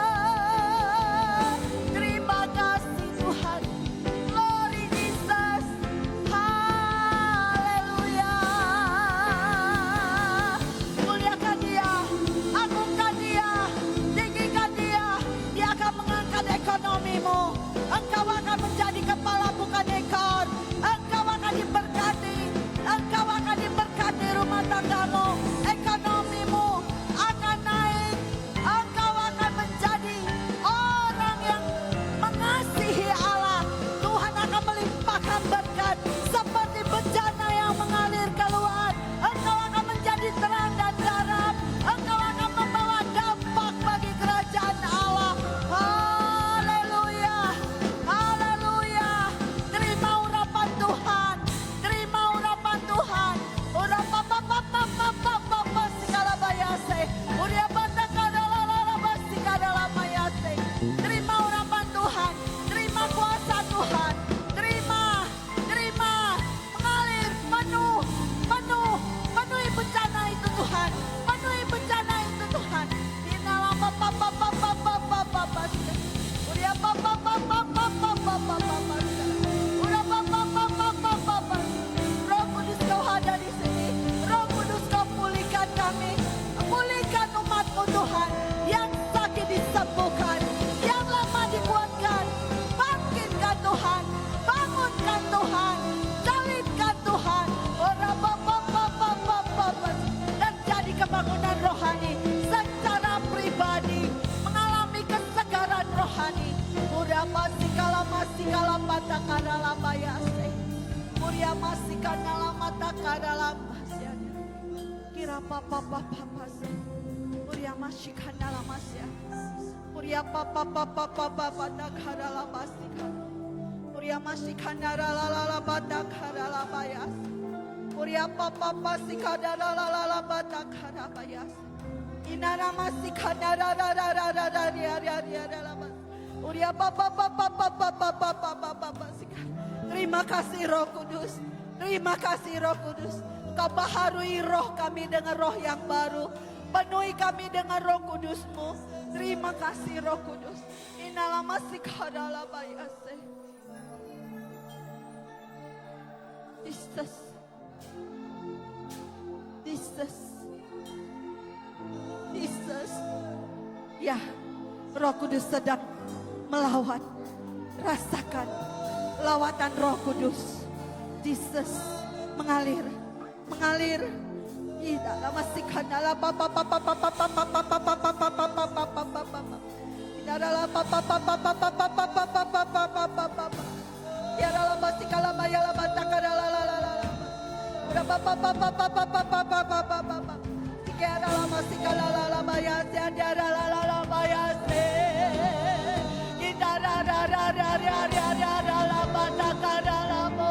Terima kasih Tuhan. Glory Jesus. Haleluya. Muliakan Dia. Agungkan Dia. Tinggikan Dia. Dia akan mengangkat ekonomimu. Engkau akan menjadi kepala bukan ekor. Engkau akan diberkati. Engkau akan diberkati rumah tanggamu. Ekonomimu akan naik. Engkau akan menjadi orang yang mengasihi Allah. Tuhan akan melimpahkan berkat seperti bencana yang mengalir keluar. Engkau akan menjadi terang dan garam. Engkau akan membawa dampak bagi kerajaan Allah. Haleluya. Haleluya. Terima urapan Tuhan. Terima urapan Tuhan. Urapan kadalam masya. Kira papa papa sih. Uria masih kadalam masya. Uria papa papa papa kadalam masya. Uria masih kadalam kadalam bayas. Uria papa pasi kadalam bayas. Inara masih kadalam. Uria papa. Terima kasih Roh Kudus. Terima kasih Roh Kudus. Engkau baharui roh kami dengan roh yang baru. Penuhi kami dengan Roh Kudus-Mu. Terima kasih Roh Kudus. Inala masih kadala bayase. Jesus. Ya, Roh Kudus sedang melawat. Rasakan lawatan Roh Kudus. Jesus mengalir. Tidak lama sikana papa. Tidak lama papa. Ya lama sikala maya lama takara la. Udah papa. Sikara lama sikala la maya tiada la maya se. Kita ra lama takara lamo.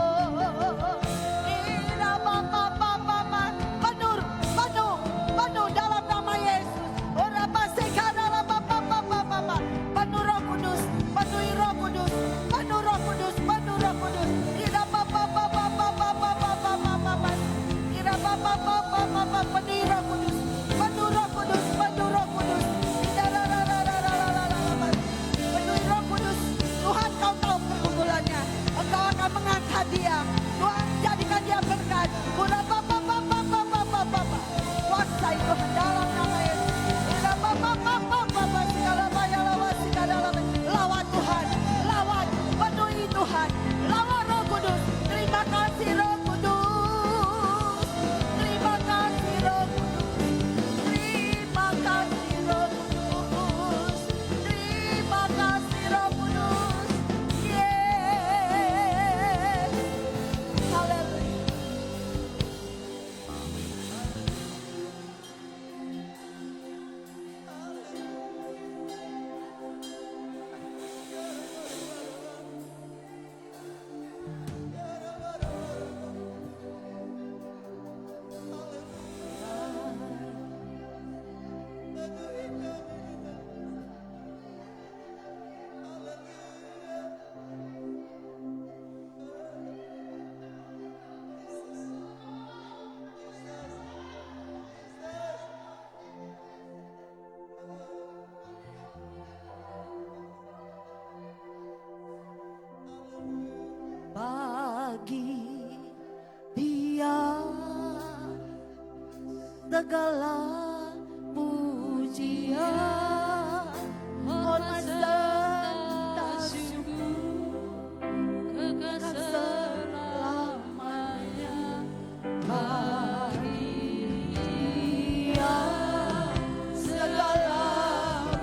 Penuh dalam nama Yesus. Orang pasti dalam papa. Penuh Roh Kudus, penuhi Roh Kudus, penuh Roh Kudus. Kira papa. Kira papa. Penuhi Roh Kudus, penuh Roh Kudus. Penuhi Roh Kudus. Tuhan kau tahu pergumulannya. Engkau akan mengangkat dia. Tuhan jadikan dia berkat. Pura papa. Kuasai Tuhan dalam nama Yesus. Pura papa. Lawan Tuhan. Lawan. Penuhi Tuhan. Lawan Roh Kudus. Terima kasih Roh Kudus. Terima kasih Roh Kudus. Terima kasih Roh Kudus. Terima kasih Roh Kudus. Yes. Haleluya. Bagi dia segala pujian, hormat serta syukur kekal selamanya. Bagi dia segala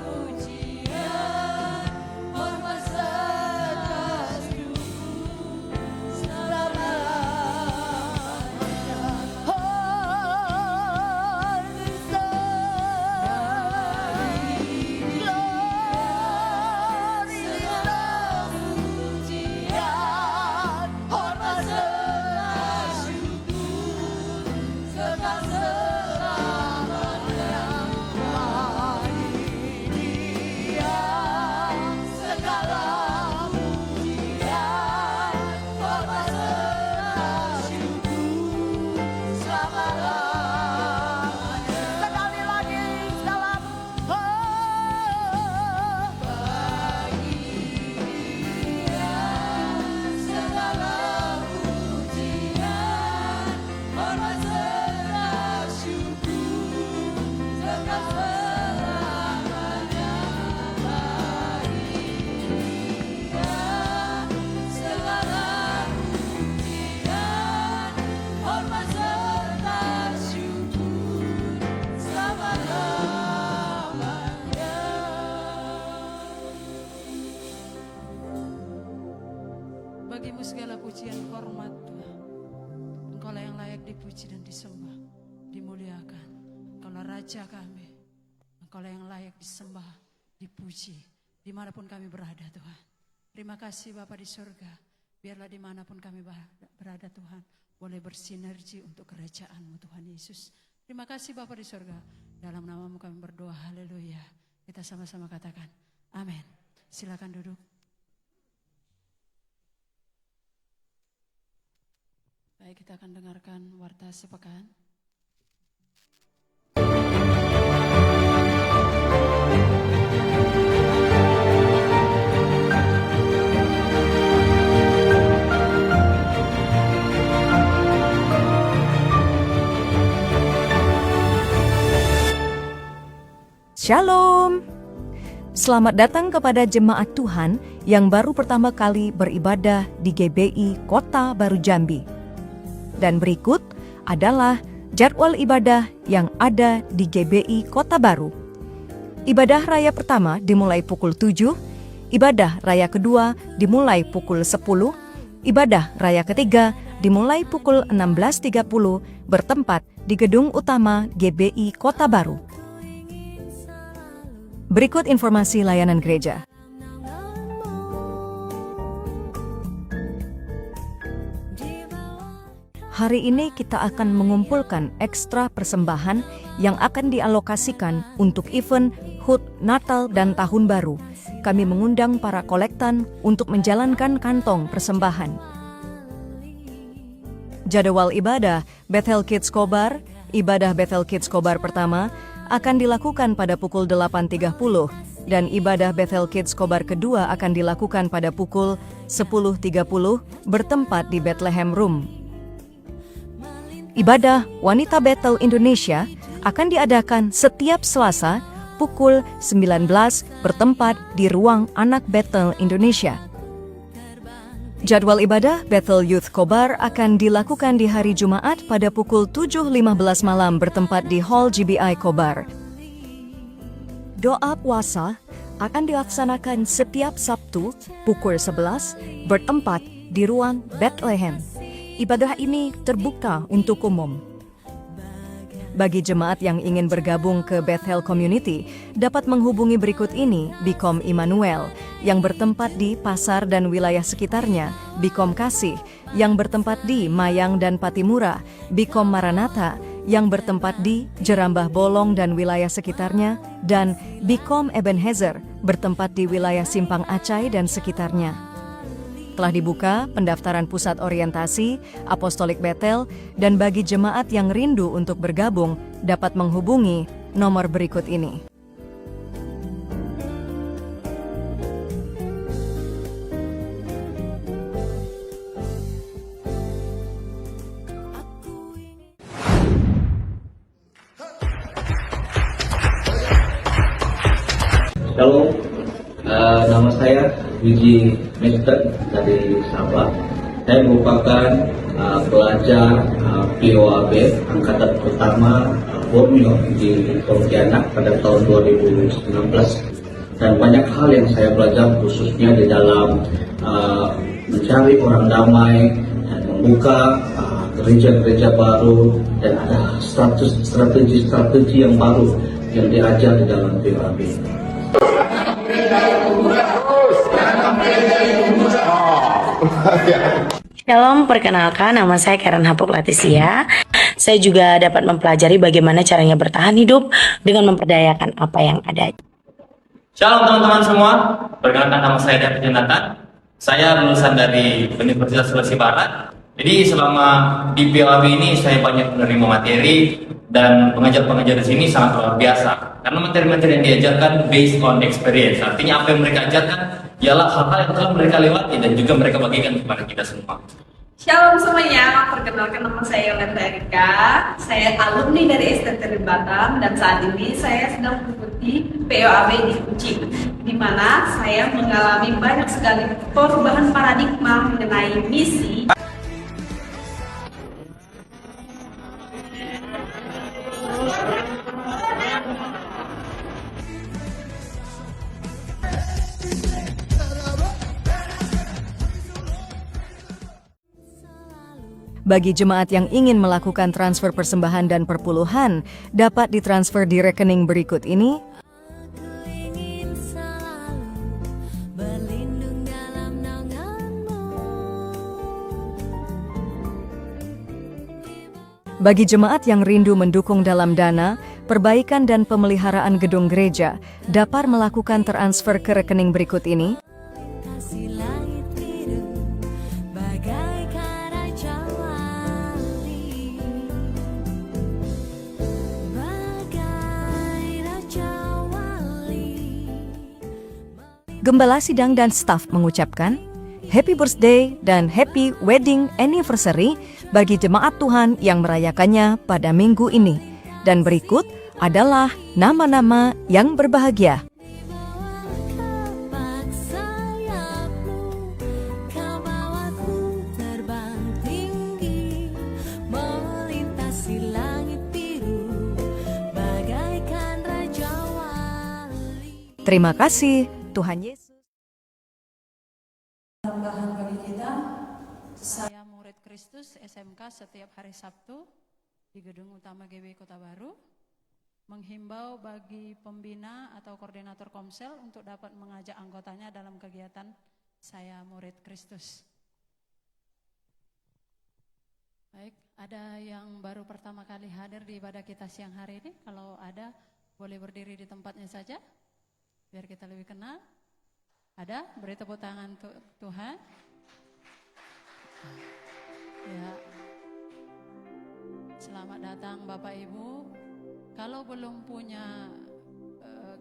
pujian, hormat serta syukur selamanya. Oh, dipuji dan disembah, dimuliakan. Kaulah Raja kami, Engkaulah yang layak disembah, dipuji, dimanapun kami berada Tuhan. Terima kasih Bapa di surga, biarlah dimanapun kami berada Tuhan, boleh bersinergi untuk kerajaan-Mu Tuhan Yesus. Terima kasih Bapa di surga, dalam nama-Mu kami berdoa, haleluya. Kita sama-sama katakan, amin. Silakan duduk. Baik, kita akan dengarkan warta sepekan. Shalom. Selamat datang kepada jemaat Tuhan yang baru pertama kali beribadah di GBI Kota Baru Jambi. Dan berikut adalah jadwal ibadah yang ada di GBI Kota Baru. Ibadah raya pertama dimulai pukul 7, ibadah raya kedua dimulai pukul 10, ibadah raya ketiga dimulai pukul 16.30 bertempat di gedung utama GBI Kota Baru. Berikut informasi layanan gereja. Hari ini kita akan mengumpulkan ekstra persembahan yang akan dialokasikan untuk event HUT Natal dan Tahun Baru. Kami mengundang para kolektan untuk menjalankan kantong persembahan. Jadwal ibadah Bethel Kids Kobar, ibadah Bethel Kids Kobar pertama akan dilakukan pada pukul 8.30 dan ibadah Bethel Kids Kobar kedua akan dilakukan pada pukul 10.30 bertempat di Bethlehem Room. Ibadah Wanita Bethel Indonesia akan diadakan setiap Selasa pukul 19 bertempat di ruang Anak Bethel Indonesia. Jadwal ibadah Bethel Youth Kobar akan dilakukan di hari Jumat pada pukul 7.15 malam bertempat di Hall GBI Kobar. Doa puasa akan dilaksanakan setiap Sabtu pukul 11 bertempat di ruang Bethlehem. Ibadah ini terbuka untuk umum. Bagi jemaat yang ingin bergabung ke Bethel Community, dapat menghubungi berikut ini Bikom Immanuel yang bertempat di Pasar dan wilayah sekitarnya, Bikom Kasih yang bertempat di Mayang dan Patimura, Bikom Maranatha yang bertempat di Jerambah Bolong dan wilayah sekitarnya, dan Bikom Ebenezer bertempat di wilayah Simpang Acai dan sekitarnya. Telah dibuka pendaftaran pusat orientasi Apostolik Bethel dan bagi jemaat yang rindu untuk bergabung dapat menghubungi nomor berikut ini. Halo, nama saya Wiji Mister dari Sabah. Saya merupakan pelajar POAB Angkatan Pertama Borneo di Pontianak pada tahun 2019. Dan banyak hal yang saya belajar khususnya di dalam mencari orang damai dan membuka gereja-gereja baru, dan ada strategi-strategi yang baru yang diajar di dalam POAB. Shalom, perkenalkan nama saya Karen Hapuk Laticia. Saya juga dapat mempelajari bagaimana caranya bertahan hidup dengan memperdayakan apa yang ada. Shalom teman-teman semua, perkenalkan nama saya David Jonathan. Saya lulusan dari Universitas Sulawesi Barat. Jadi selama di POAB ini saya banyak menerima materi dan pengajar-pengajar di sini sangat luar biasa. Karena materi-materi yang diajarkan based on experience. Artinya apa yang mereka ajarkan ialah hal-hal yang telah mereka lewati dan juga mereka bagikan kepada kita semua. Shalom semuanya, perkenalkan nama saya Yolanda Erika. Saya alumni dari STT Batam dan saat ini saya sedang mengikuti POAB di Kucing, di mana saya mengalami banyak sekali perubahan paradigma mengenai misi. Bagi jemaat yang ingin melakukan transfer persembahan dan perpuluhan, dapat ditransfer di rekening berikut ini. Bagi jemaat yang rindu mendukung dalam dana, perbaikan dan pemeliharaan gedung gereja, dapat melakukan transfer ke rekening berikut ini. Gembala sidang dan staf mengucapkan Happy Birthday dan Happy Wedding Anniversary bagi jemaat Tuhan yang merayakannya pada minggu ini. Dan berikut adalah nama-nama yang berbahagia. Terima kasih, Tuhan Yesus. Tambahan bagi kita, saya murid Kristus SMK setiap hari Sabtu di Gedung Utama GBI Kota Baru, menghimbau bagi pembina atau koordinator Komsel untuk dapat mengajak anggotanya dalam kegiatan saya murid Kristus. Baik, ada yang baru pertama kali hadir di ibadah kita siang hari ini? Kalau ada, boleh berdiri di tempatnya saja, biar kita lebih kenal. Ada? Beri tepuk tangan untuk Tuhan. Ya. Selamat datang Bapak Ibu. Kalau belum punya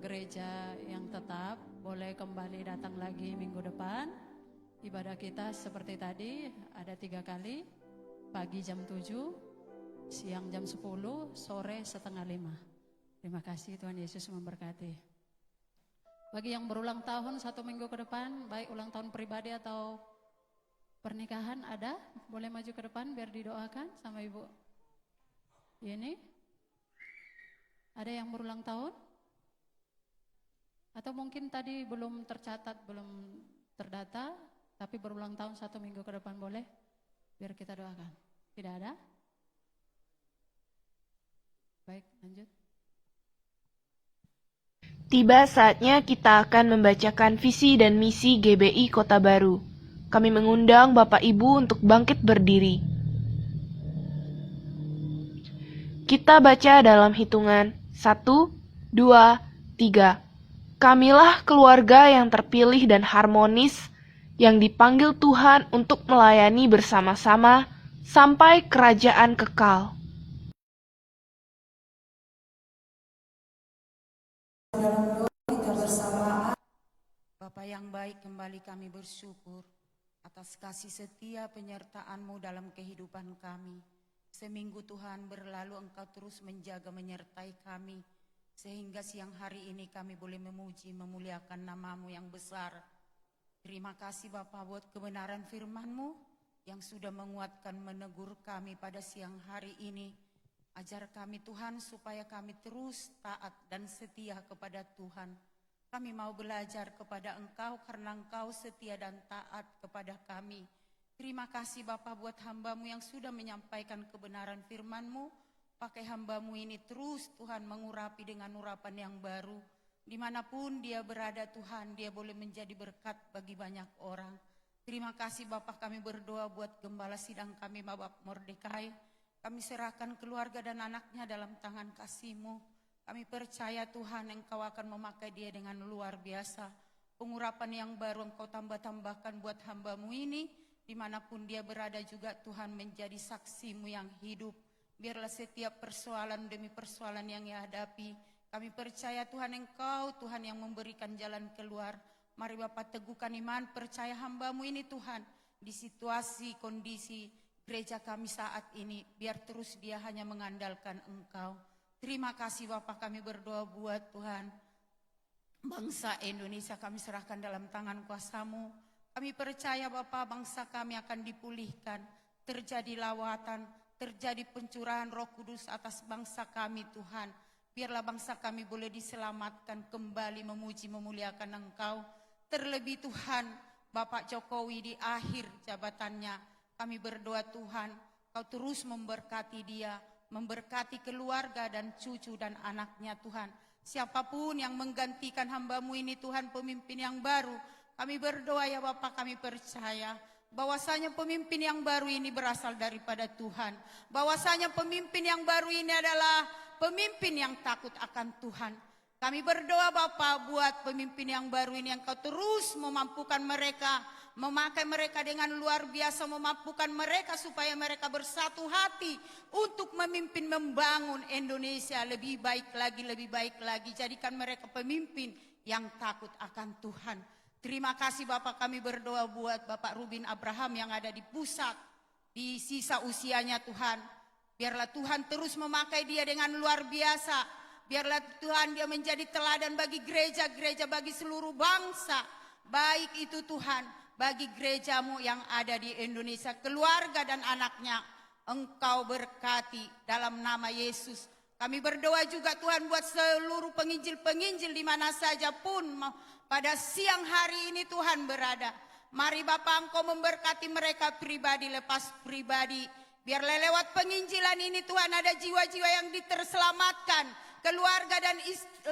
gereja yang tetap, boleh kembali datang lagi minggu depan. Ibadah kita seperti tadi, ada 3 kali. Pagi jam 7, siang jam 10, sore 4:30. Terima kasih, Tuhan Yesus memberkati. Bagi yang berulang tahun 1 minggu ke depan, baik ulang tahun pribadi atau pernikahan, ada? Boleh maju ke depan biar didoakan sama Ibu Yeni. Ada yang berulang tahun? Atau mungkin tadi belum tercatat, belum terdata, tapi berulang tahun 1 minggu ke depan, boleh? Biar kita doakan. Tidak ada? Baik, lanjut. Tiba saatnya kita akan membacakan visi dan misi GBI Kota Baru. Kami mengundang Bapak Ibu untuk bangkit berdiri. Kita baca dalam hitungan 1, 2, 3. Kamilah keluarga yang terpilih dan harmonis, yang dipanggil Tuhan untuk melayani bersama-sama sampai kerajaan kekal. Bapa yang baik, kembali kami bersyukur atas kasih setia penyertaan-Mu dalam kehidupan kami. Seminggu Tuhan berlalu, Engkau terus menjaga menyertai kami, sehingga siang hari ini kami boleh memuji, memuliakan nama-Mu yang besar. Terima kasih Bapa buat kebenaran firman-Mu yang sudah menguatkan, menegur kami pada siang hari ini. Ajar kami Tuhan supaya kami terus taat dan setia kepada Tuhan. Kami mau belajar kepada Engkau karena Engkau setia dan taat kepada kami. Terima kasih Bapa buat hamba-Mu yang sudah menyampaikan kebenaran firman-Mu. Pakai hamba-Mu ini terus Tuhan mengurapi dengan urapan yang baru. Dimanapun dia berada Tuhan, dia boleh menjadi berkat bagi banyak orang. Terima kasih Bapa, kami berdoa buat gembala sidang kami Bapak Mordekai. Kami serahkan keluarga dan anaknya dalam tangan kasih-Mu. Kami percaya Tuhan Engkau akan memakai dia dengan luar biasa. Pengurapan yang baru Engkau tambah-tambahkan buat hamba-Mu ini. Dimanapun dia berada juga Tuhan menjadi saksi-Mu yang hidup. Biarlah setiap persoalan demi persoalan yang ia hadapi, kami percaya Tuhan Engkau Tuhan yang memberikan jalan keluar. Mari Bapak teguhkan iman, percaya hamba-Mu ini Tuhan. Di situasi, kondisi gereja kami saat ini, biar terus dia hanya mengandalkan Engkau. Terima kasih Bapak, kami berdoa buat Tuhan. Bangsa Indonesia kami serahkan dalam tangan kuasa-Mu. Kami percaya Bapak bangsa kami akan dipulihkan. Terjadi lawatan, terjadi pencurahan Roh Kudus atas bangsa kami Tuhan. Biarlah bangsa kami boleh diselamatkan kembali memuji memuliakan Engkau. Terlebih Tuhan, Bapak Jokowi di akhir jabatannya, kami berdoa Tuhan, Kau terus memberkati dia, memberkati keluarga dan cucu dan anaknya Tuhan. Siapapun yang menggantikan hamba-Mu ini Tuhan, pemimpin yang baru, kami berdoa ya Bapak, kami percaya bahwasanya pemimpin yang baru ini berasal daripada Tuhan. Bahwasanya pemimpin yang baru ini adalah pemimpin yang takut akan Tuhan. Kami berdoa Bapak buat pemimpin yang baru ini, yang Kau terus memampukan mereka, memakai mereka dengan luar biasa, memampukan mereka supaya mereka bersatu hati untuk memimpin, membangun Indonesia lebih baik lagi, lebih baik lagi. Jadikan mereka pemimpin yang takut akan Tuhan. Terima kasih Bapak, kami berdoa buat Bapak Rubin Abraham yang ada di pusat, di sisa usianya Tuhan. Biarlah Tuhan terus memakai dia dengan luar biasa. Biarlah Tuhan dia menjadi teladan bagi gereja-gereja, bagi seluruh bangsa. Baik itu Tuhan, bagi gereja-Mu yang ada di Indonesia, keluarga dan anaknya, Engkau berkati dalam nama Yesus. Kami berdoa juga Tuhan buat seluruh penginjil-penginjil di mana saja pun pada siang hari ini Tuhan berada. Mari Bapa Engkau memberkati mereka pribadi lepas pribadi. Biarlah lewat penginjilan ini Tuhan ada jiwa-jiwa yang diterselamatkan, keluarga dan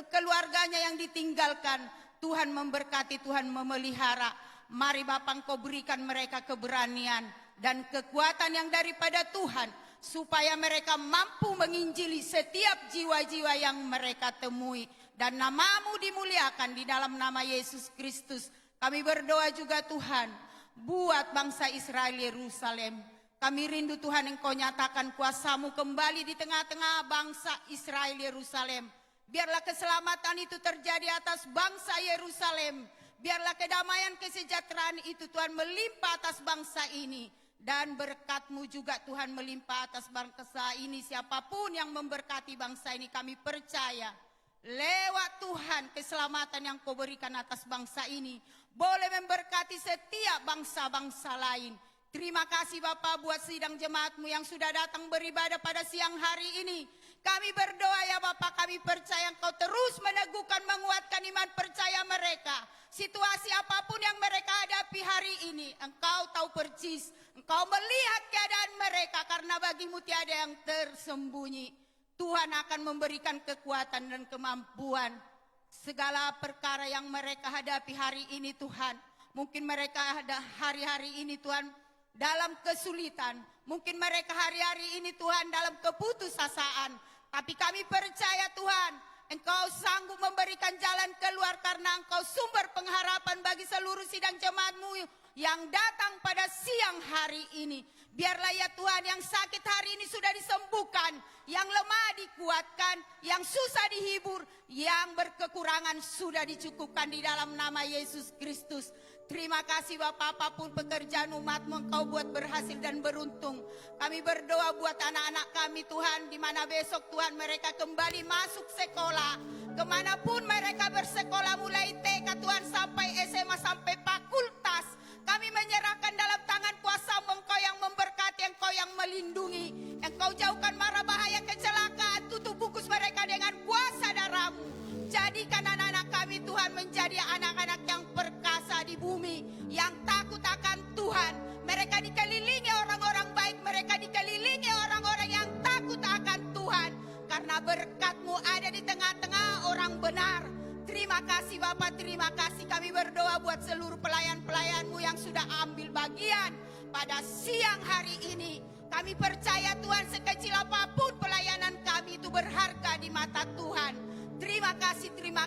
keluarganya yang ditinggalkan. Tuhan memberkati, Tuhan memelihara. Mari Bapa Engkau berikan mereka keberanian dan kekuatan yang daripada Tuhan, supaya mereka mampu menginjili setiap jiwa-jiwa yang mereka temui. Dan nama-Mu dimuliakan di dalam nama Yesus Kristus. Kami berdoa juga Tuhan, buat bangsa Israel Yerusalem. Kami rindu Tuhan Engkau nyatakan kuasa-Mu kembali di tengah-tengah bangsa Israel Yerusalem. Biarlah keselamatan itu terjadi atas bangsa Yerusalem. Biarlah kedamaian kesejahteraan itu Tuhan melimpah atas bangsa ini. Dan berkat-Mu juga Tuhan melimpah atas bangsa ini. Siapapun yang memberkati bangsa ini kami percaya, lewat Tuhan keselamatan yang Kau berikan atas bangsa ini boleh memberkati setiap bangsa-bangsa lain. Terima kasih Bapak buat sidang jemaat-Mu yang sudah datang beribadah pada siang hari ini. Kami berdoa ya Bapak, kami percaya Engkau terus meneguhkan, menguatkan iman percaya mereka. Situasi apapun yang mereka hadapi hari ini, Engkau tahu persis. Engkau melihat keadaan mereka, karena bagi-Mu tiada yang tersembunyi. Tuhan akan memberikan kekuatan dan kemampuan. Segala perkara yang mereka hadapi hari ini Tuhan. Mungkin mereka ada hari-hari ini Tuhan dalam kesulitan. Mungkin mereka hari-hari ini Tuhan dalam keputusasaan. Tapi kami percaya Tuhan, Engkau sanggup memberikan jalan keluar, karena Engkau sumber pengharapan bagi seluruh sidang jemaat-Mu yang datang pada siang hari ini. Biarlah ya Tuhan, yang sakit hari ini sudah disembuhkan, yang lemah dikuatkan, yang susah dihibur, yang berkekurangan sudah dicukupkan di dalam nama Yesus Kristus. Terima kasih Bapak, apapun pekerjaan umat-Mu Engkau buat berhasil dan beruntung. Kami berdoa buat anak-anak kami Tuhan, di mana besok Tuhan mereka kembali masuk sekolah. Kemanapun mereka bersekolah, mulai TK Tuhan sampai SMA sampai fakultas, kami menyerahkan dalam tangan kuasa-Mu. Engkau yang memberkati, Engkau yang melindungi. Engkau jauhkan mara bahaya kecelakaan, tutup bungkus mereka dengan kuasa darah-Mu. Jadikan anak-anak kami Tuhan menjadi anak-anak yang perkasa di bumi, yang takut akan Tuhan. Mereka dikelilingi orang-orang baik, mereka dikelilingi orang-orang yang takut akan Tuhan. Karena berkat-Mu ada di tengah-tengah orang benar. Terima kasih Bapak, terima kasih. Kami berdoa buat seluruh pelayan-pelayan-Mu yang sudah ambil bagian pada siang hari ini. Kami percaya Tuhan, sekecil apapun pelayanan kami itu berharga di mata Tuhan. Terima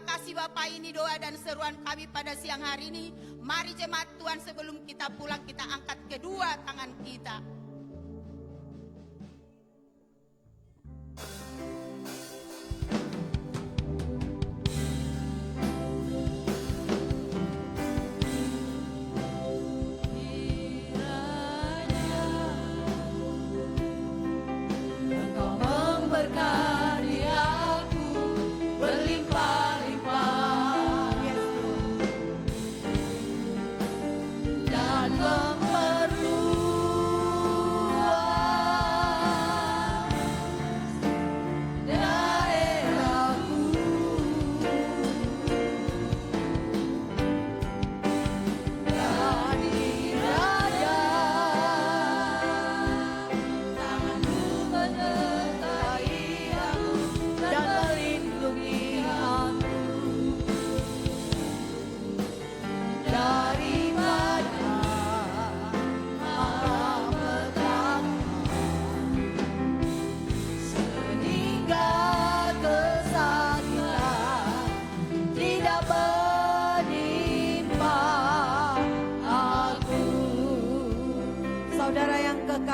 kasih Bapak, ini doa dan seruan kami pada siang hari ini. Mari jemaat Tuhan, sebelum kita pulang kita angkat kedua tangan kita. Engkau memberkati aku berlimpah-limpah, dan memenuhi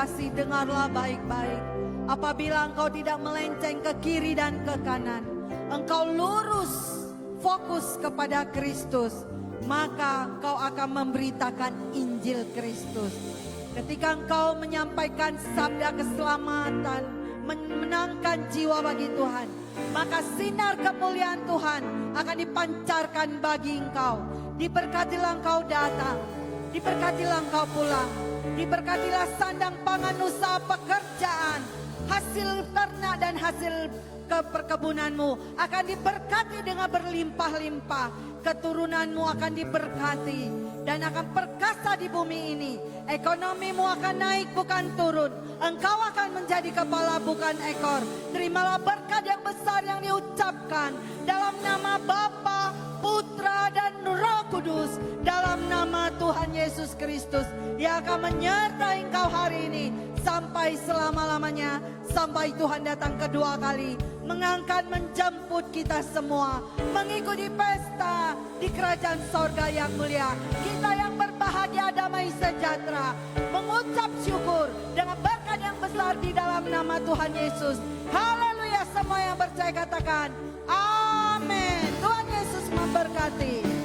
kasih, dengarlah baik-baik. Apabila engkau tidak melenceng ke kiri dan ke kanan, engkau lurus fokus kepada Kristus, maka engkau akan memberitakan Injil Kristus. Ketika engkau menyampaikan sabda keselamatan, menangkan jiwa bagi Tuhan, maka sinar kemuliaan Tuhan akan dipancarkan bagi engkau. Diberkatilah engkau datang, diberkatilah engkau pulang, diberkatilah sandang pangan usaha pekerjaan, hasil ternak dan hasil perkebunanmu akan diberkati dengan berlimpah-limpah. Keturunanmu akan diberkati dan akan perkasa di bumi ini. Ekonomimu akan naik bukan turun. Engkau akan menjadi kepala bukan ekor. Terimalah berkat yang besar yang diucapkan dalam nama Bapa, Putra dan Roh Kudus, dalam nama Tuhan Yesus Kristus, yang akan menyertai engkau hari ini sampai selama-lamanya, sampai Tuhan datang kedua kali, mengangkat menjemput kita semua mengikuti pesta di kerajaan sorga yang mulia. Kita yang berbahagia, damai sejahtera, mengucap syukur dengan berkat yang besar di dalam nama Tuhan Yesus. Haleluya, semua yang percaya katakan amin. Tuhan Yesus memberkati.